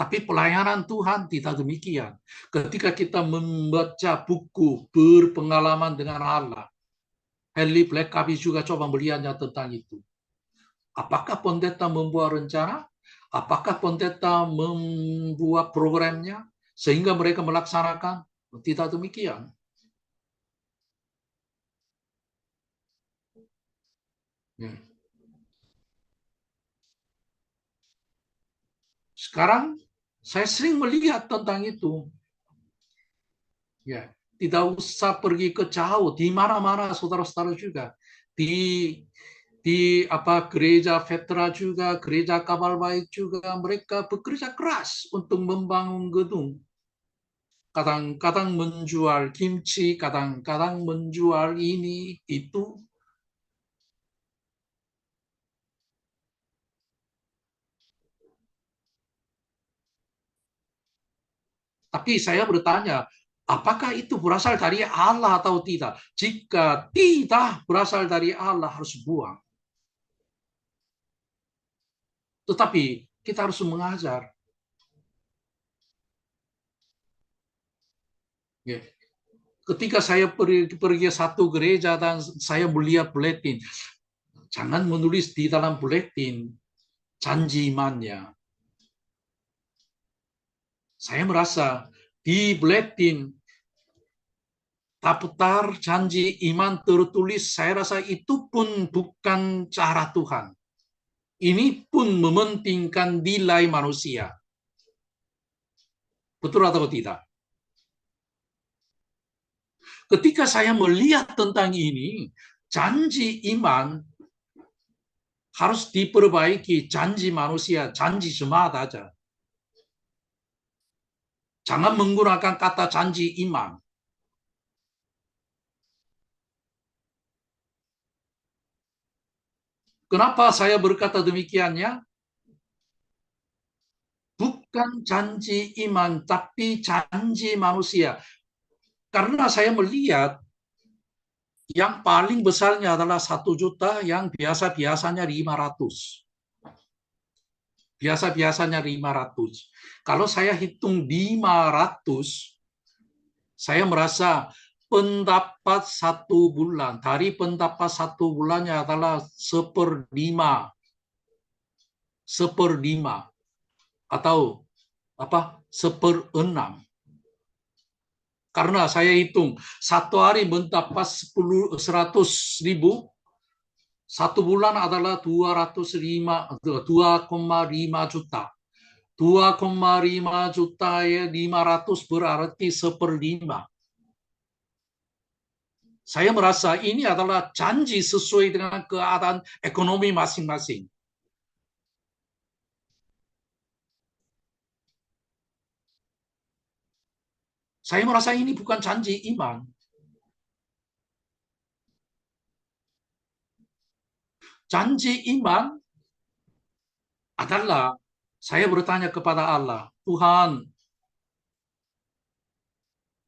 Tapi pelayanan Tuhan tidak demikian. Ketika kita membaca buku berpengalaman dengan Allah, Henry Blackaby juga coba melihatnya tentang itu. Apakah pendeta membuat rencana? Apakah pendeta membuat programnya sehingga mereka melaksanakan? Tidak demikian. Sekarang saya sering melihat tentang itu. Ya, tidak usah pergi ke jauh, di mana-mana saudara-saudara juga. Di gereja Vetra juga, gereja Kabar Baik juga, mereka bekerja keras untuk membangun gedung. Kadang-kadang menjual kimchi, kadang-kadang menjual ini, itu. Tapi saya bertanya, apakah itu berasal dari Allah atau tidak? Jika tidak berasal dari Allah, harus buang. Tetapi kita harus mengajar. Ketika saya pergi ke satu gereja dan saya melihat buletin, jangan menulis di dalam buletin janji imannya. Saya merasa di buletin daftar janji iman tertulis, saya rasa itu pun bukan cara Tuhan. Ini pun mementingkan nilai manusia. Betul atau tidak? Ketika saya melihat tentang ini, janji iman harus diperbaiki, janji manusia, janji jemaat aja. Jangan menggunakan kata janji iman. Kenapa saya berkata demikiannya? Bukan janji iman, tapi janji manusia. Karena saya melihat yang paling besarnya adalah 1 juta, yang biasa-biasanya 500. Biasa-biasanya 500. Kalau saya hitung 500, saya merasa pendapat 1 bulan. Dari pendapat 1 bulannya adalah 1/5. 1/5. Atau 1/6. Karena saya hitung 1 hari mendapat 100.000, 1 bulan adalah 2,5 juta. 2,5 juta ya 500 berarti 1/5. Saya merasa ini adalah janji sesuai dengan keadaan ekonomi masing-masing. Saya merasa ini bukan janji iman. Janji iman adalah saya bertanya kepada Allah, Tuhan,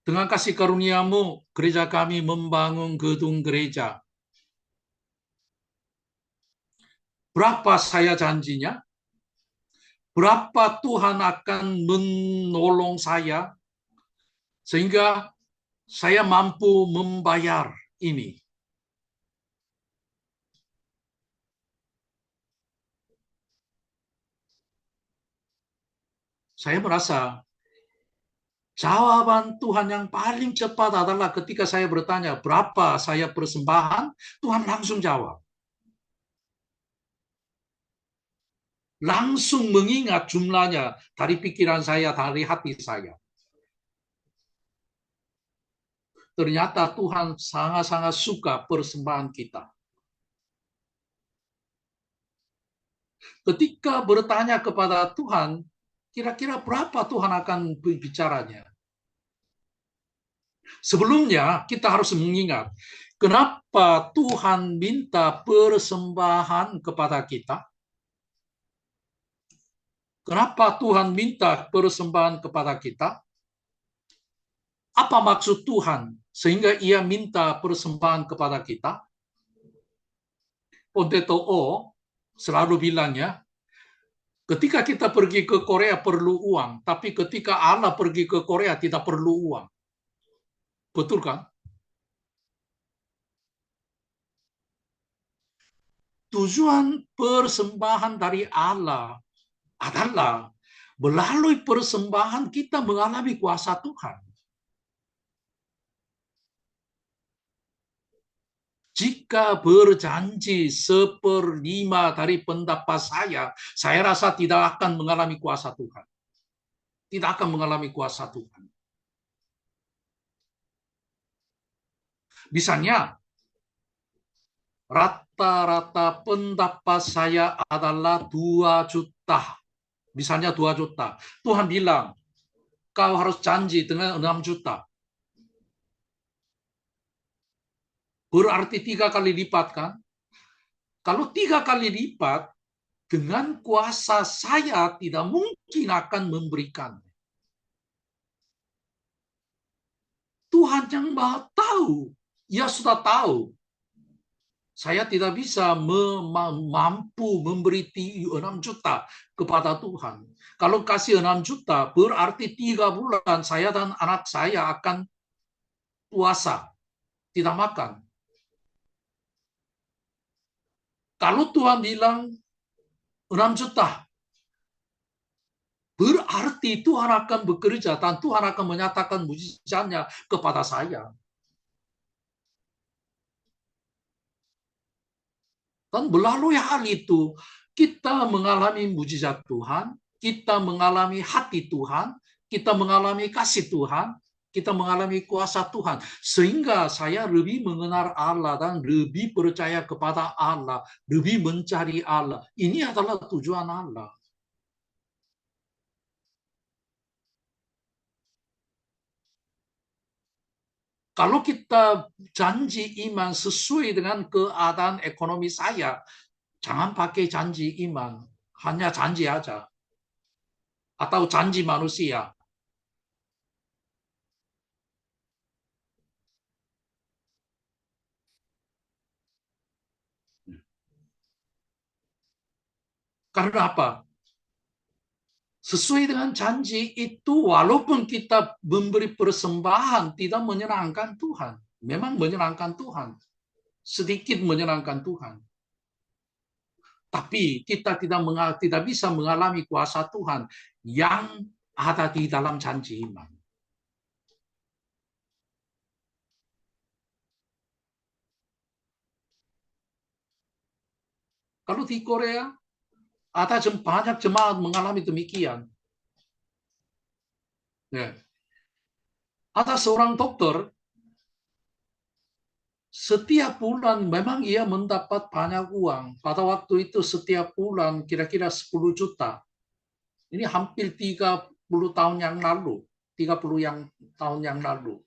dengan kasih karunia-Mu, gereja kami membangun gedung gereja. Berapa saya janjinya? Berapa Tuhan akan menolong saya sehingga saya mampu membayar ini? Saya merasa jawaban Tuhan yang paling cepat adalah ketika saya bertanya, berapa saya persembahan? Tuhan langsung jawab. Langsung mengingat jumlahnya dari pikiran saya, dari hati saya. Ternyata Tuhan sangat-sangat suka persembahan kita. Ketika bertanya kepada Tuhan, kira-kira berapa Tuhan akan bicaranya? Sebelumnya, kita harus mengingat, kenapa Tuhan minta persembahan kepada kita? Kenapa Tuhan minta persembahan kepada kita? Apa maksud Tuhan sehingga ia minta persembahan kepada kita? Ponteto O selalu bilangnya, ketika kita pergi ke Korea perlu uang, tapi ketika Allah pergi ke Korea tidak perlu uang. Betul kan? Tujuan persembahan dari Allah adalah melalui persembahan kita mengalami kuasa Tuhan. Jika berjanji 1/5 dari pendapat saya rasa tidak akan mengalami kuasa Tuhan. Tidak akan mengalami kuasa Tuhan. Misalnya, rata-rata pendapat saya adalah 2 juta. Misalnya 2 juta. Tuhan bilang, kau harus janji dengan 6 juta. Berarti 3 kali lipat kan? Kalau 3 kali lipat, dengan kuasa saya tidak mungkin akan memberikan. Tuhan yang Maha tahu. Ia sudah tahu. Saya tidak bisa mampu memberi 6 juta kepada Tuhan. Kalau kasih 6 juta, berarti 3 bulan saya dan anak saya akan puasa. Tidak makan. Kalau Tuhan bilang 6 juta, berarti Tuhan akan bekerja dan Tuhan akan menyatakan mujizatnya kepada saya. Dan melalui hal itu, kita mengalami mujizat Tuhan, kita mengalami hati Tuhan, kita mengalami kasih Tuhan, kita mengalami kuasa Tuhan. Sehingga saya lebih mengenal Allah dan lebih percaya kepada Allah, lebih mencari Allah. Ini adalah tujuan Allah. Kalau kita janji iman sesuai dengan keadaan ekonomi saya, jangan pakai janji iman, hanya janji aja. Atau janji manusia. Karena apa? Sesuai dengan janji itu, walaupun kita memberi persembahan, tidak menyenangkan Tuhan. Memang menyenangkan Tuhan. Sedikit menyenangkan Tuhan. Tapi kita tidak bisa mengalami kuasa Tuhan yang ada di dalam janji iman. Kalau di Korea, ada banyak jemaat mengalami demikian. Ya. Ada seorang dokter, setiap bulan memang ia mendapat banyak uang. Pada waktu itu setiap bulan kira-kira 10 juta. Ini hampir 30 tahun yang lalu. 30 tahun yang lalu.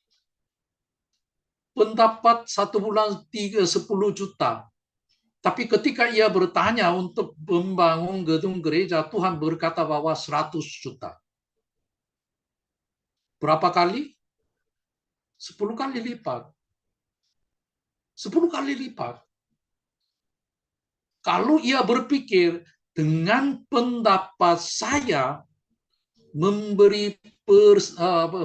Pendapat satu bulan 10 juta. Tapi ketika ia bertanya untuk membangun gedung gereja, Tuhan berkata bahwa 100 juta. Berapa kali? 10 kali lipat. 10 kali lipat. Kalau ia berpikir dengan pendapat saya memberi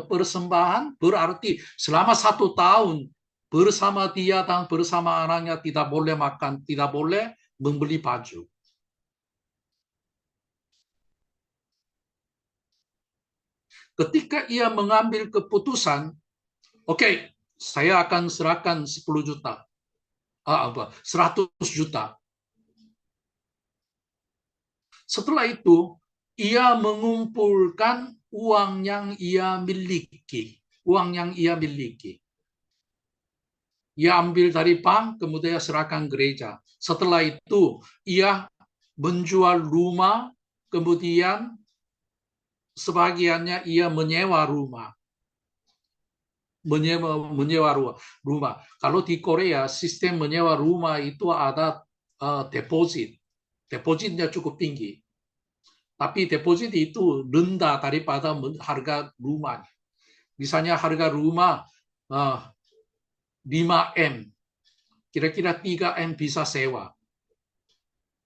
persembahan, berarti selama 1 tahun bersama dia dan bersama anaknya tidak boleh makan, tidak boleh membeli baju. Ketika ia mengambil keputusan, oke, saya akan serahkan 10 juta. 100 juta. Setelah itu, ia mengumpulkan uang yang ia miliki. Uang yang ia miliki. Ia ambil dari bank, kemudian serahkan gereja. Setelah itu, ia menjual rumah, kemudian sebagiannya ia menyewa rumah. Menyewa rumah. Kalau di Korea, sistem menyewa rumah itu ada deposit. Depositnya cukup tinggi. Tapi deposit itu rendah daripada harga rumah. Misalnya harga rumah 5M. Kira-kira 3M bisa sewa.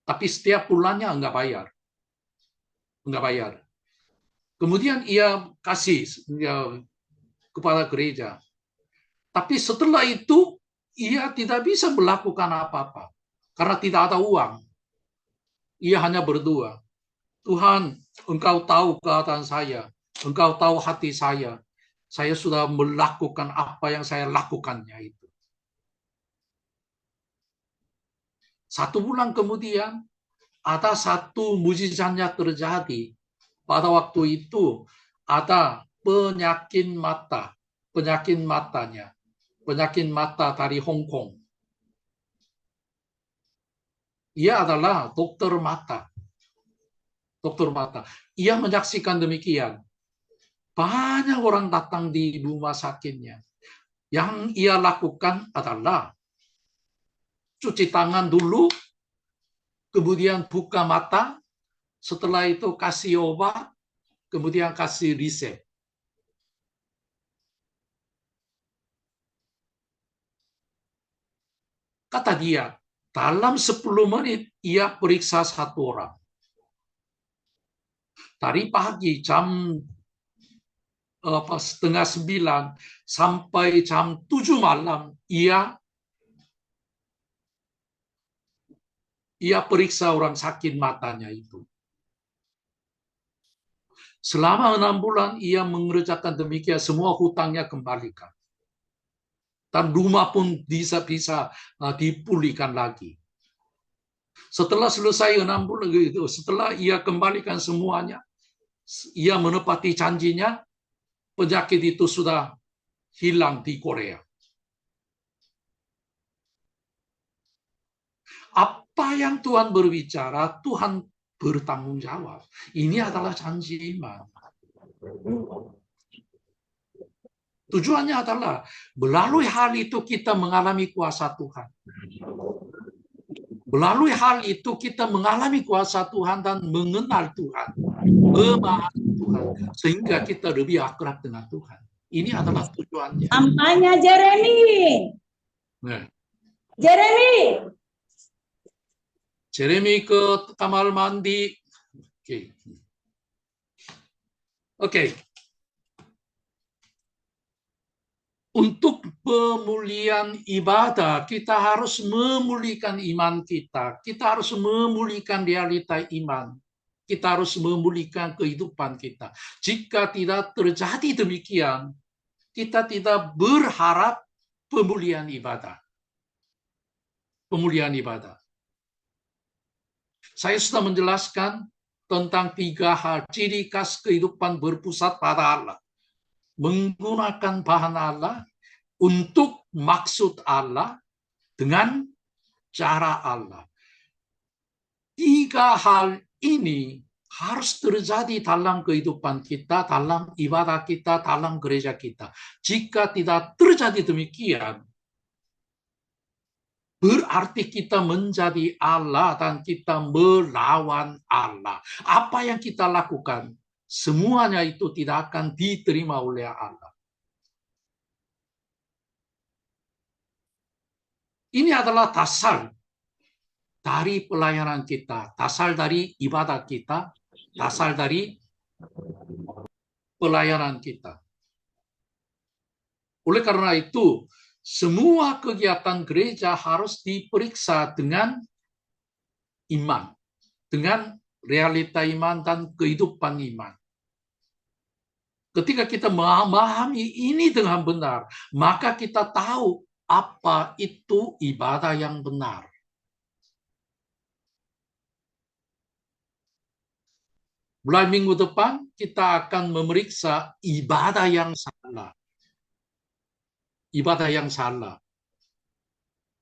Tapi setiap bulannya enggak bayar. Enggak bayar. Kemudian ia kasih kepada gereja. Tapi setelah itu, ia tidak bisa melakukan apa-apa. Karena tidak ada uang. Ia hanya berdoa. Tuhan, Engkau tahu keadaan saya. Engkau tahu hati saya. Saya sudah melakukan apa yang saya lakukannya itu. 1 bulan kemudian, ada satu mujizatnya terjadi. Pada waktu itu, ada penyakit mata. Penyakit matanya. Penyakit mata dari Hong Kong. Ia adalah dokter mata. Dokter mata. Ia menyaksikan demikian. Banyak orang datang di rumah sakitnya. Yang ia lakukan adalah cuci tangan dulu, kemudian buka mata, setelah itu kasih obat, kemudian kasih resep. Kata dia, dalam 10 menit ia periksa 1 orang. Dari pagi jam 8:30 sampai jam 7 malam ia periksa orang sakit matanya itu. Selama 6 bulan ia mengerjakan demikian, semua hutangnya kembalikan. Dan rumah pun bisa dipulihkan lagi. Setelah selesai 6 bulan itu, setelah ia kembalikan semuanya, ia menepati janjinya, penyakit itu sudah hilang di Korea. Apa yang Tuhan berbicara, Tuhan bertanggung jawab. Ini adalah janji iman. Tujuannya adalah melalui hal itu kita mengalami kuasa Tuhan. Melalui hal itu kita mengalami kuasa Tuhan dan mengenal Tuhan, memahami Tuhan, sehingga kita lebih akrab dengan Tuhan. Ini adalah tujuannya. Tampaknya Jeremy. Nah, Jeremy. Jeremy ke kamar mandi. Oke. Untuk pemulihan ibadah, kita harus memulihkan iman kita. Kita harus memulihkan realita iman. Kita harus memulihkan kehidupan kita. Jika tidak terjadi demikian, kita tidak berharap pemulihan ibadah. Pemulihan ibadah. Saya sudah menjelaskan tentang 3 hal ciri khas kehidupan berpusat pada Allah. Menggunakan bahan Allah untuk maksud Allah dengan cara Allah. 3 hal ini harus terjadi dalam kehidupan kita, dalam ibadah kita, dalam gereja kita. Jika tidak terjadi demikian, berarti kita menjadi Allah dan kita melawan Allah. Apa yang kita lakukan, semuanya itu tidak akan diterima oleh Allah. Ini adalah dasar dari pelayanan kita, dasar dari ibadah kita, dasar dari pelayanan kita. Oleh karena itu, semua kegiatan gereja harus diperiksa dengan iman, dengan realita iman dan kehidupan iman. Ketika kita memahami ini dengan benar, maka kita tahu apa itu ibadah yang benar. Mulai minggu depan, kita akan memeriksa ibadah yang salah. Ibadah yang salah.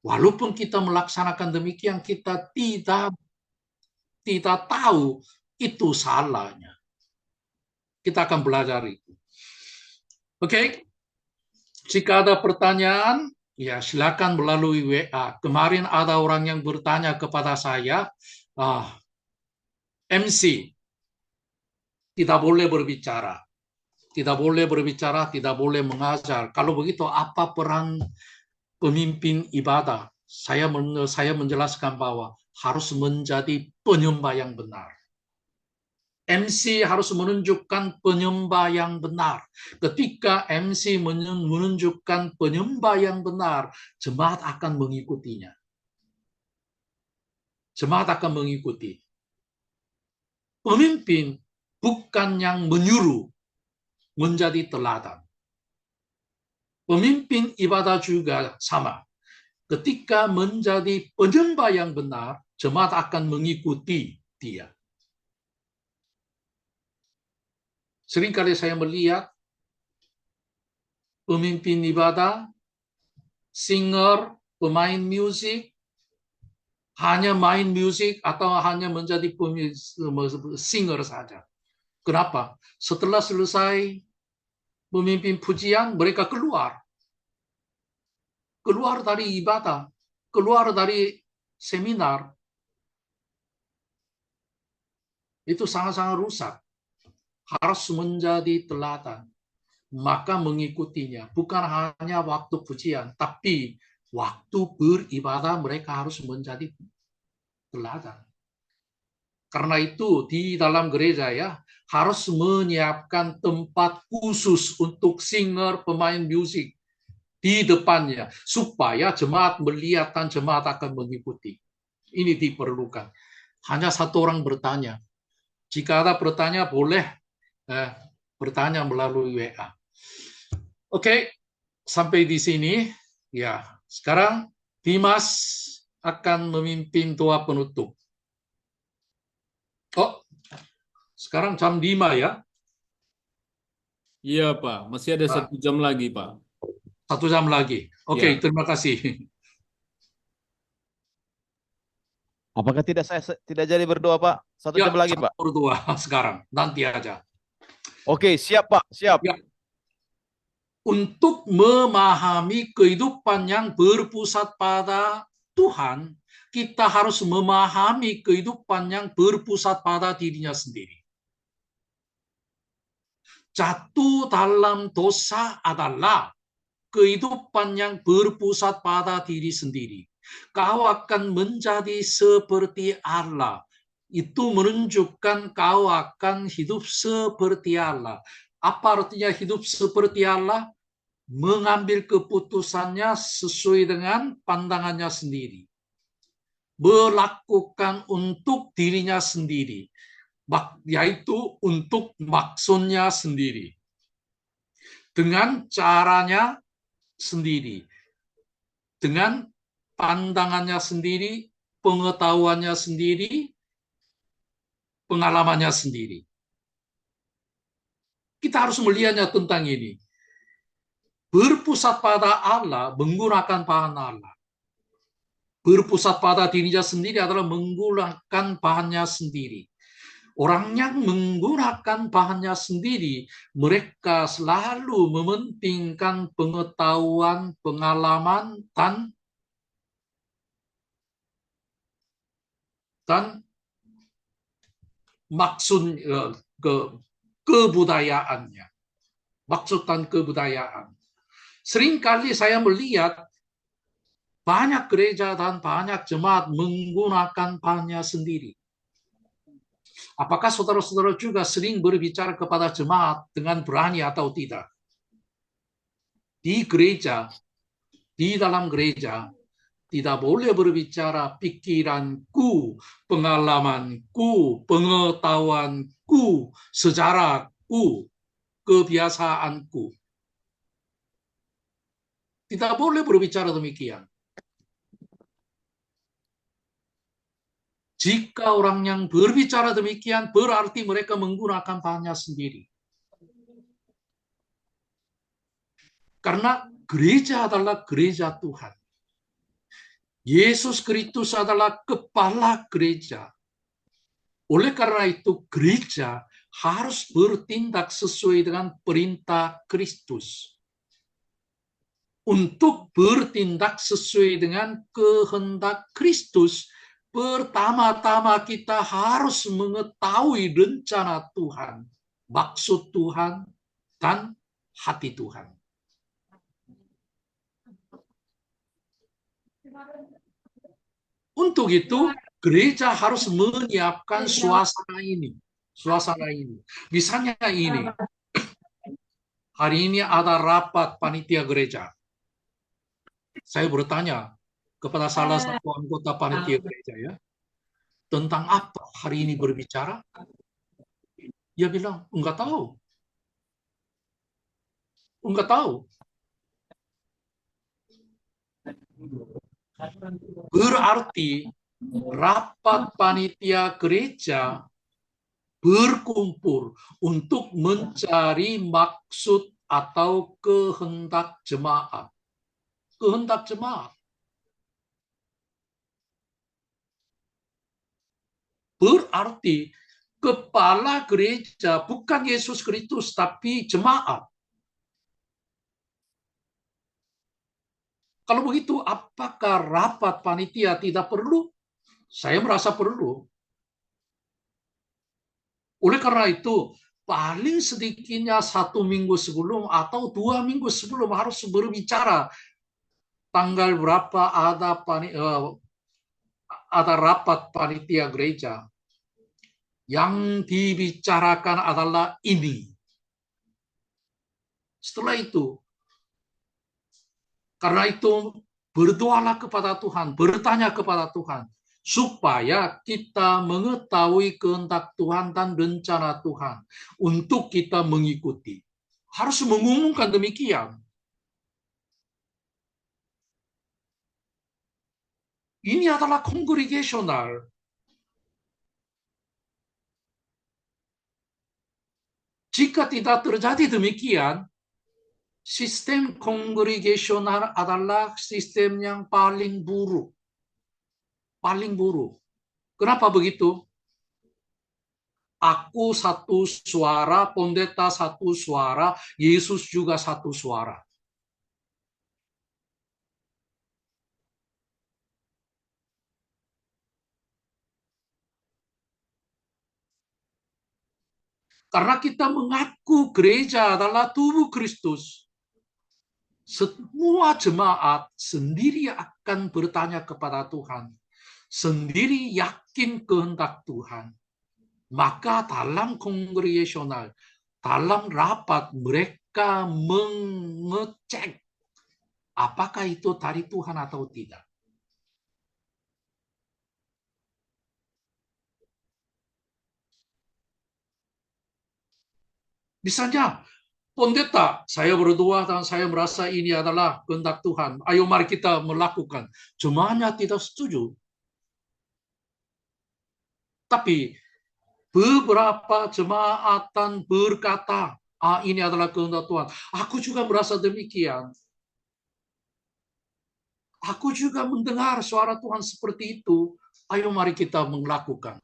Walaupun kita melaksanakan demikian, kita tidak tahu itu salahnya. Kita akan belajar itu. Oke, jika ada pertanyaan, ya silakan melalui WA. Kemarin ada orang yang bertanya kepada saya, MC, tidak boleh berbicara. Tidak boleh berbicara, tidak boleh mengajar. Kalau begitu, apa peran pemimpin ibadah? Saya menjelaskan bahwa harus menjadi penyembah yang benar. MC harus menunjukkan penyembah yang benar. Ketika MC menunjukkan penyembah yang benar, jemaat akan mengikutinya. Jemaat akan mengikuti. Pemimpin bukan yang menyuruh menjadi teladan. Pemimpin ibadah juga sama. Ketika menjadi penyembah yang benar, jemaat akan mengikuti dia. Seringkali saya melihat pemimpin ibadah, singer, pemain musik, hanya main musik atau hanya menjadi singer saja. Kenapa? Setelah selesai memimpin pujian, mereka keluar. Keluar dari ibadah, keluar dari seminar. Itu sangat-sangat rusak. Harus menjadi teladan. Maka mengikutinya. Bukan hanya waktu pujian, tapi waktu beribadah mereka harus menjadi teladan. Karena itu di dalam gereja ya harus menyiapkan tempat khusus untuk singer, pemain musik di depannya supaya jemaat melihat dan jemaat akan mengikuti. Ini diperlukan. Hanya satu orang bertanya. Jika ada pertanyaan boleh bertanya melalui WA. Oke, sampai di sini ya. Sekarang Dimas akan memimpin doa penutup. Oh, sekarang jam 5 ya? Iya Pak, masih ada 1 jam lagi Pak. 1 jam lagi. Oke, terima kasih. Apakah saya tidak jadi berdoa, Pak? 1 jam lagi, Pak. Berdoa sekarang, nanti aja. Oke, siap, Pak. Siap. Ya. untuk memahami kehidupan yang berpusat pada Tuhan, kita harus memahami kehidupan yang berpusat pada dirinya sendiri. Jatuh dalam dosa adalah kehidupan yang berpusat pada diri sendiri. Kau akan menjadi seperti Allah. Itu menunjukkan kau akan hidup seperti Allah. Apa artinya hidup seperti Allah? Mengambil keputusannya sesuai dengan pandangannya sendiri. Melakukan untuk dirinya sendiri. Yaitu untuk maksudnya sendiri. Dengan caranya sendiri. Dengan pandangannya sendiri, pengetahuannya sendiri, pengalamannya sendiri. Kita harus melihatnya tentang ini. Berpusat pada Allah, menggunakan bahan Allah. Berpusat pada dirinya sendiri adalah menggunakan bahannya sendiri. Orang yang menggunakan bahannya sendiri, mereka selalu mementingkan pengetahuan, pengalaman, dan maksud kebudayaannya. Maksud dan kebudayaan. Seringkali saya melihat banyak gereja dan banyak jemaat menggunakan bahannya sendiri. Apakah saudara-saudara juga sering berbicara kepada jemaat dengan berani atau tidak? Di gereja, di dalam gereja, tidak boleh berbicara pikiranku, pengalamanku, pengetahuanku, sejarahku, kebiasaanku. Tidak boleh berbicara demikian. Jika orang yang berbicara demikian, berarti mereka menggunakan bahannya sendiri. Karena gereja adalah gereja Tuhan. Yesus Kristus adalah kepala gereja. Oleh karena itu, gereja harus bertindak sesuai dengan perintah Kristus. Untuk bertindak sesuai dengan kehendak Kristus, pertama-tama kita harus mengetahui rencana Tuhan, maksud Tuhan, dan hati Tuhan. Untuk itu, gereja harus menyiapkan suasana ini. Misalnya ini, hari ini ada rapat panitia gereja. Saya bertanya kepada salah satu anggota panitia gereja, ya, tentang apa hari ini berbicara? Dia bilang, enggak tahu. Enggak tahu. Berarti rapat panitia gereja berkumpul untuk mencari maksud atau kehendak jemaat. Kehendak jemaat. Berarti kepala gereja bukan Yesus Kristus, tapi jemaat. Kalau begitu, apakah rapat panitia tidak perlu? Saya merasa perlu. Oleh karena itu, paling sedikitnya 1 minggu sebelum atau 2 minggu sebelum harus berbicara tanggal berapa ada rapat panitia gereja. Yang dibicarakan adalah ini. Setelah itu, karena itu berdoalah kepada Tuhan, bertanya kepada Tuhan, supaya kita mengetahui kehendak Tuhan dan rencana Tuhan untuk kita mengikuti. Harus mengumumkan demikian. Ini adalah kongregasional. Jika tidak terjadi demikian, sistem kongregasional adalah sistem yang paling buruk. Paling buruk. Kenapa begitu? Aku satu suara, pendeta satu suara, Yesus juga satu suara. Karena kita mengaku gereja adalah tubuh Kristus, semua jemaat sendiri akan bertanya kepada Tuhan, sendiri yakin kehendak Tuhan. Maka dalam kongregasional, dalam rapat mereka mengecek apakah itu dari Tuhan atau tidak. Misalnya, pendeta, saya berdua dan saya merasa ini adalah kehendak Tuhan. Ayo mari kita melakukan. Jemaatnya tidak setuju. Tapi beberapa jemaatan berkata, ini adalah kehendak Tuhan. Aku juga merasa demikian. Aku juga mendengar suara Tuhan seperti itu. Ayo mari kita melakukan.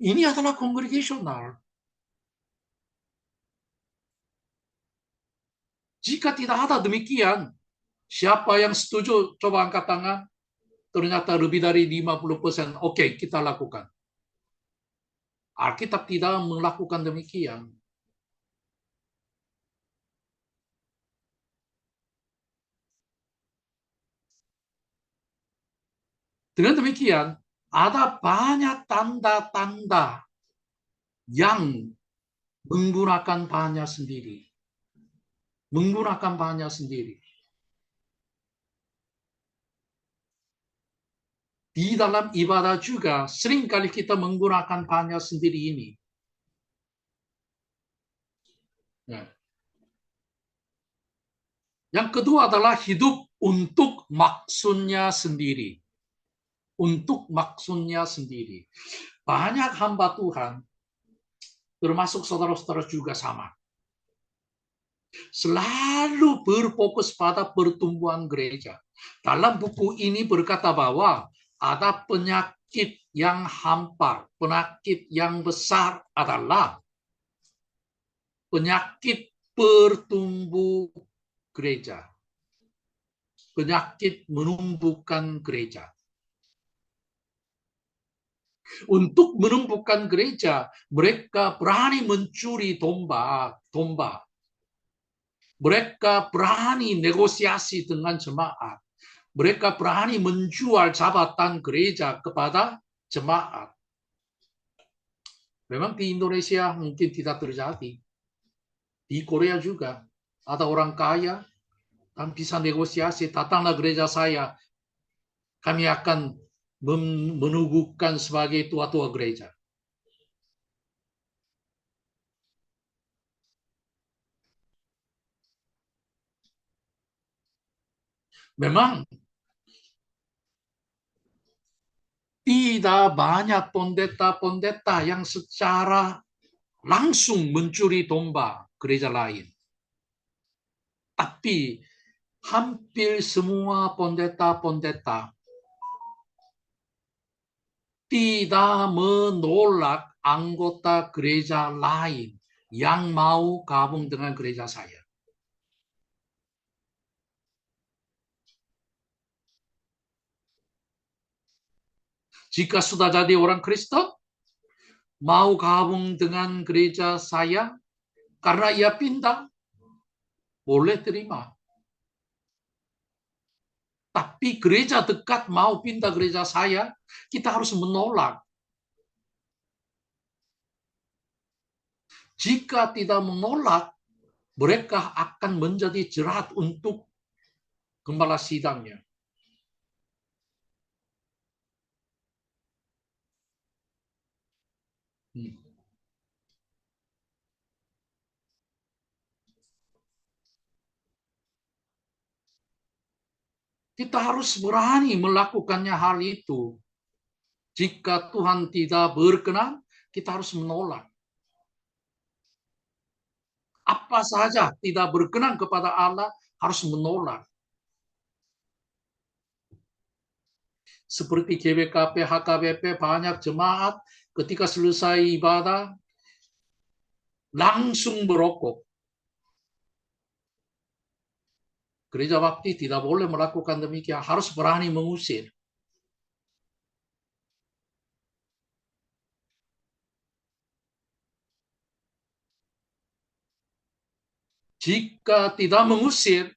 Ini adalah kongregasional. Jika tidak ada demikian, siapa yang setuju? Coba angkat tangan. Ternyata lebih dari 50%. Oke, kita lakukan. Alkitab tidak melakukan demikian. Dengan demikian, ada banyak tanda-tanda yang menggunakan bahannya sendiri. Menggunakan bahannya sendiri. Di dalam ibadah juga, seringkali kita menggunakan bahannya sendiri ini. Nah. Yang kedua adalah hidup untuk maksudnya sendiri. Untuk maksudnya sendiri. Banyak hamba Tuhan, termasuk saudara-saudara juga sama. Selalu berfokus pada pertumbuhan gereja. Dalam buku ini berkata bahwa ada penyakit yang hampar, penyakit yang besar adalah penyakit pertumbuh gereja. Penyakit menumbuhkan gereja. Untuk menumbuhkan gereja, mereka berani mencuri domba. Mereka berani negosiasi dengan jemaat. Mereka berani menjual jabatan gereja kepada jemaat. Memang di Indonesia mungkin tidak terjadi. Di Korea juga ada orang kaya dan bisa negosiasi. Datanglah gereja saya, kami akan menubuhkan sebagai tua-tua gereja. Memang tidak banyak pendeta-pendeta yang secara langsung mencuri domba gereja lain. Tapi hampir semua pendeta-pendeta tidak menolak anggota gereja lain yang mau gabung dengan gereja saya. Jika sudah jadi orang Kristen, mau gabung dengan gereja saya, karena ia pindah, boleh terima. Tapi gereja dekat mau pindah gereja saya, kita harus menolak. Jika tidak menolak, mereka akan menjadi jerat untuk gembala sidangnya. Kita harus berani melakukannya hal itu. Jika Tuhan tidak berkenan, kita harus menolak. Apa saja tidak berkenan kepada Allah harus menolak. seperti GBKP, HKBP, banyak jemaat ketika selesai ibadah langsung merokok. Gereja Baptis tidak boleh melakukan demikian, harus berani mengusir. Jika tidak mengusir,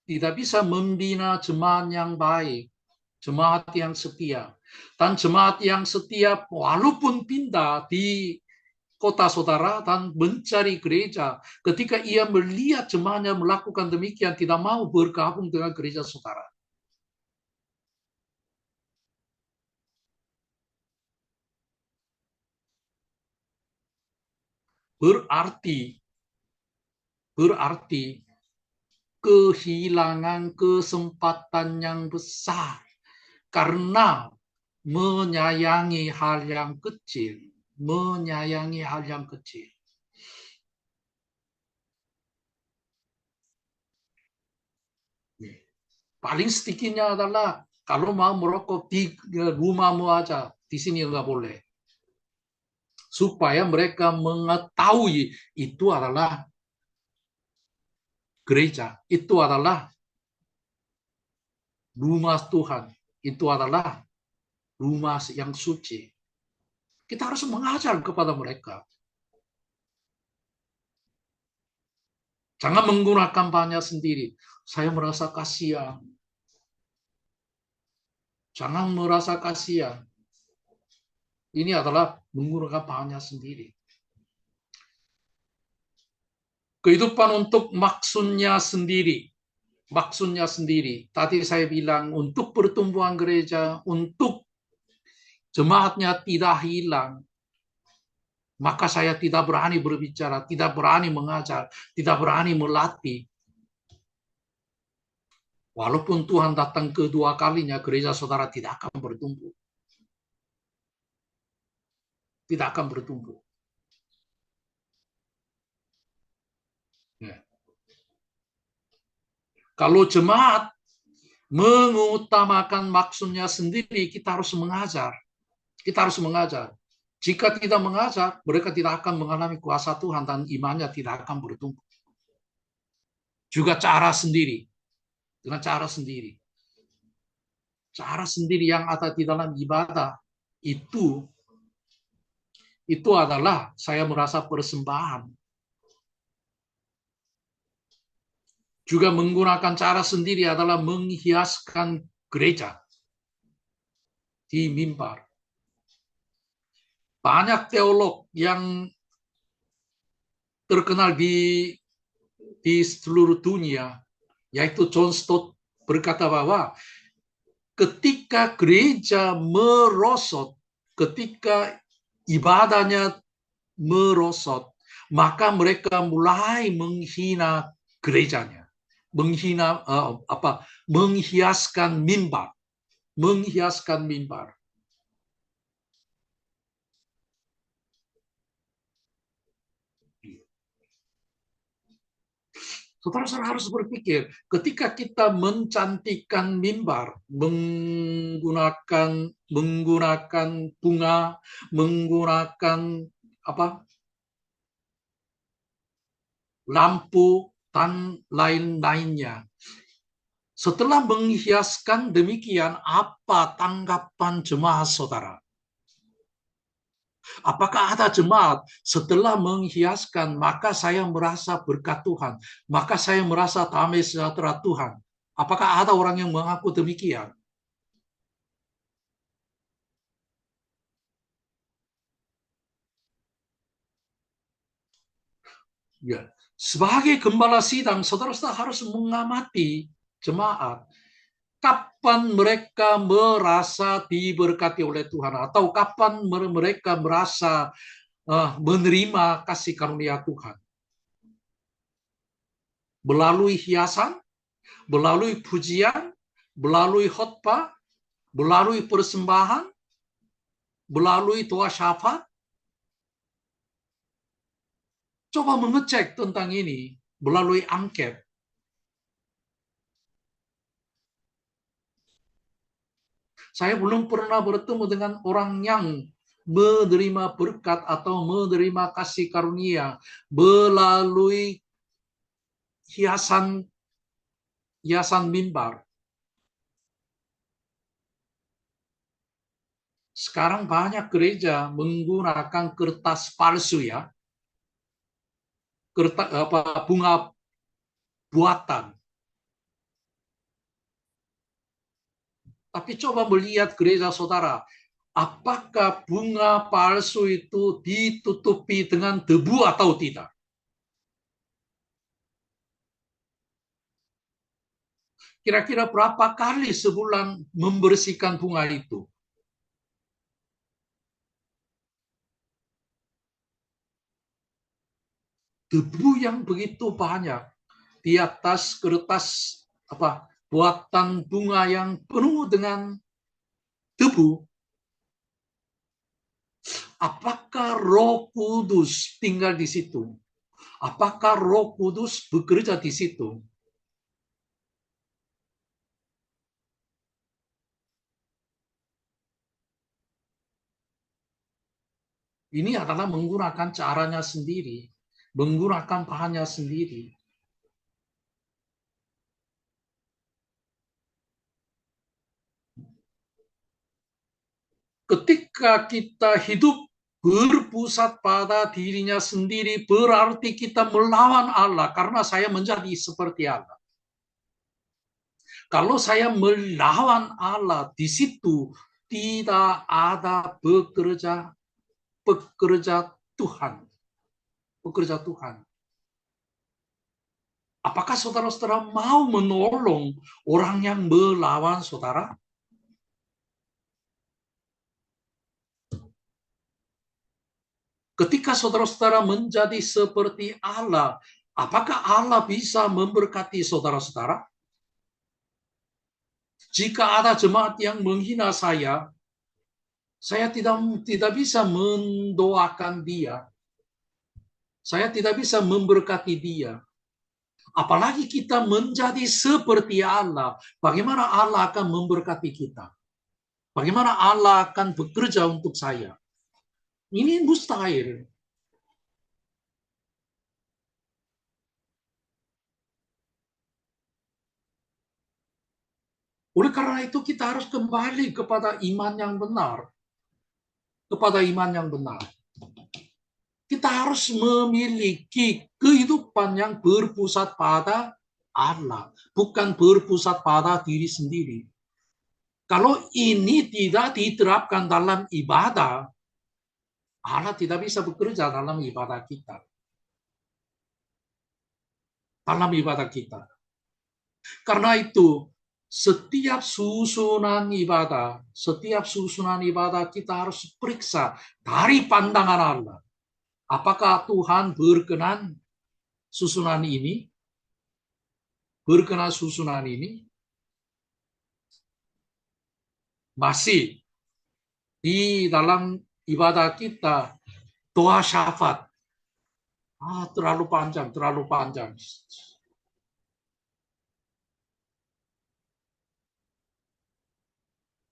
tidak bisa membina jemaat yang baik, jemaat yang setia. Dan jemaat yang setia walaupun pindah di kota saudara dan mencari gereja, ketika ia melihat jemaatnya melakukan demikian, tidak mau bergabung dengan gereja saudara. Berarti kehilangan kesempatan yang besar karena menyayangi hal yang kecil, menyayangi hal yang kecil. Paling sedikitnya adalah kalau mau merokok di rumahmu aja, di sini nggak boleh. Supaya mereka mengetahui itu adalah gereja, itu adalah rumah Tuhan, itu adalah rumah yang suci. Kita harus mengajar kepada mereka. Jangan menggunakan banyak sendiri. Saya merasa kasihan. Jangan merasa kasihan. Ini adalah menggunakan banyak sendiri. Kehidupan untuk maksudnya sendiri. Maksudnya sendiri. Tadi saya bilang untuk pertumbuhan gereja, untuk jemaatnya tidak hilang. Maka saya tidak berani berbicara, tidak berani mengajar, tidak berani melatih. Walaupun Tuhan datang kedua kalinya, gereja saudara tidak akan bertumbuh. Tidak akan bertumbuh. Ya. Kalau jemaat mengutamakan maksudnya sendiri, kita harus mengajar. Kita harus mengajar. Jika tidak mengajar, mereka tidak akan mengalami kuasa Tuhan dan imannya tidak akan bertumbuh. Juga cara sendiri. Dengan cara sendiri. Cara sendiri yang ada di dalam ibadah itu adalah saya merasa persembahan. Juga menggunakan cara sendiri adalah menghiaskan gereja di mimbar. Banyak teolog yang terkenal di seluruh dunia, yaitu John Stott berkata bahwa ketika gereja merosot, ketika ibadahnya merosot, maka mereka mulai menghina gerejanya, menghiaskan mimbar, menghiaskan mimbar. Saudara harus berpikir, ketika kita mencantikkan mimbar, menggunakan bunga, menggunakan lampu dan lain-lainnya. Setelah menghiaskan demikian, apa tanggapan jemaat saudara? Apakah ada jemaat setelah menghiaskan, maka saya merasa berkat Tuhan, maka saya merasa damai sejahtera Tuhan? Apakah ada orang yang mengaku demikian? Ya, sebagai gembala sidang, saudara-saudara harus mengamati jemaat. Kapan mereka merasa diberkati oleh Tuhan, atau kapan mereka merasa menerima kasih karunia Tuhan? Melalui hiasan, melalui pujian, melalui khotbah, melalui persembahan, melalui doa syafaat. Coba mengecek tentang ini melalui angket. Saya belum pernah bertemu dengan orang yang menerima berkat atau menerima kasih karunia melalui hiasan mimbar. Sekarang banyak gereja menggunakan kertas palsu ya, kertas bunga buatan. Tapi coba melihat gereja saudara, apakah bunga palsu itu ditutupi dengan debu atau tidak? Kira-kira berapa kali sebulan membersihkan bunga itu? Debu yang begitu banyak di atas kertas buatan bunga yang penuh dengan debu. Apakah Roh Kudus tinggal di situ? Apakah Roh Kudus bekerja di situ? Ini adalah menggunakan caranya sendiri, menggunakan bahannya sendiri. Ketika kita hidup berpusat pada dirinya sendiri, berarti kita melawan Allah karena saya menjadi seperti Allah. Kalau saya melawan Allah, di situ tidak ada pekerja Tuhan. Pekerja Tuhan. Apakah saudara-saudara mau menolong orang yang melawan saudara? Ketika saudara-saudara menjadi seperti Allah, apakah Allah bisa memberkati saudara-saudara? Jika ada jemaat yang menghina saya tidak bisa mendoakan dia. Saya tidak bisa memberkati dia. Apalagi kita menjadi seperti Allah, bagaimana Allah akan memberkati kita? Bagaimana Allah akan bekerja untuk saya? Ini mustahil. Oleh karena itu kita harus kembali kepada iman yang benar. Kepada iman yang benar. Kita harus memiliki kehidupan yang berpusat pada Allah, bukan berpusat pada diri sendiri. Kalau ini tidak diterapkan dalam ibadah, Allah tidak bisa bekerja dalam ibadah kita. Dalam ibadah kita. Karena itu, setiap susunan ibadah kita harus periksa dari pandangan Allah. Apakah Tuhan berkenan susunan ini? Berkenan susunan ini? Masih di dalam ibadah kita doa syafaat. Terlalu panjang, terlalu panjang.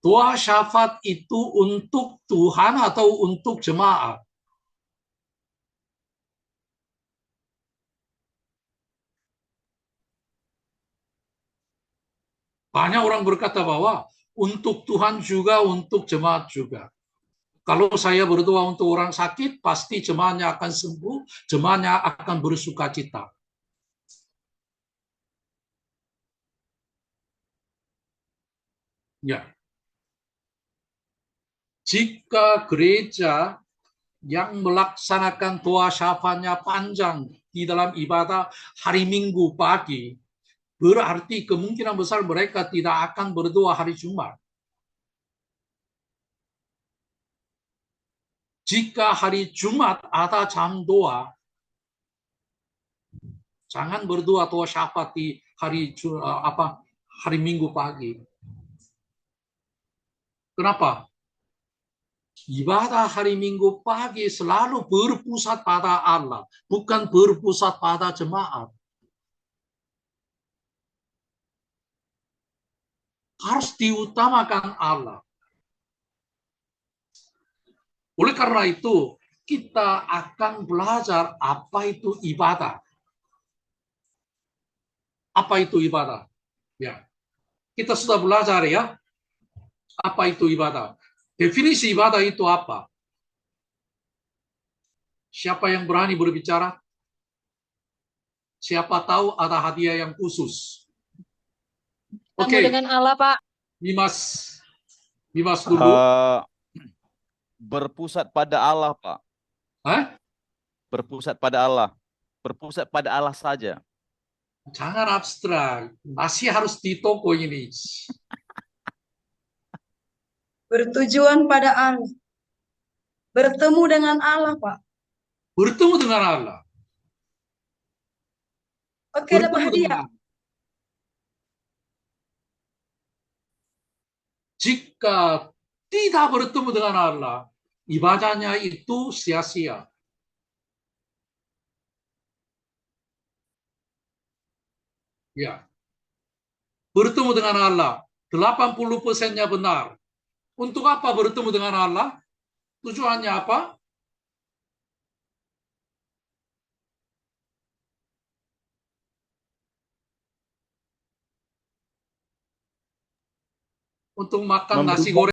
Doa syafaat itu untuk Tuhan atau untuk jemaat? Banyak orang berkata bahwa untuk Tuhan juga, untuk jemaat juga. Kalau saya berdoa untuk orang sakit, pasti jemaatnya akan sembuh, jemaatnya akan bersuka cita. Ya. Jika gereja yang melaksanakan doa syafaatnya panjang di dalam ibadah hari Minggu pagi, berarti kemungkinan besar mereka tidak akan berdoa hari Jumat. Jika hari Jumat ada jam doa, jangan berdoa doa syafaat di hari Minggu pagi. Kenapa? Ibadah hari Minggu pagi selalu berpusat pada Allah, bukan berpusat pada jemaat. Harus diutamakan Allah. Oleh karena itu, kita akan belajar apa itu ibadah. Apa itu ibadah? Ya, kita sudah belajar ya, apa itu ibadah. Definisi ibadah itu apa? Siapa yang berani berbicara? Siapa tahu ada hadiah yang khusus. Ketemu Oke, dengan Allah, Pak. Dimas, Dimas dulu. Eh, berpusat pada Allah, Pak. Hah? Berpusat pada Allah. Berpusat pada Allah saja. Jangan abstrak, masih harus di toko ini. Bertujuan pada Allah. Bertemu dengan Allah, Pak. Bertemu dengan Allah. Oke, dapat Bertemu dengan hadiah. Allah. Jika tidak bertemu dengan Allah, ibadahnya itu sia-sia. Ya. Bertemu dengan Allah, 80%-nya benar. Untuk apa bertemu dengan Allah? Tujuannya apa? Untuk makan nasi Memberi goreng.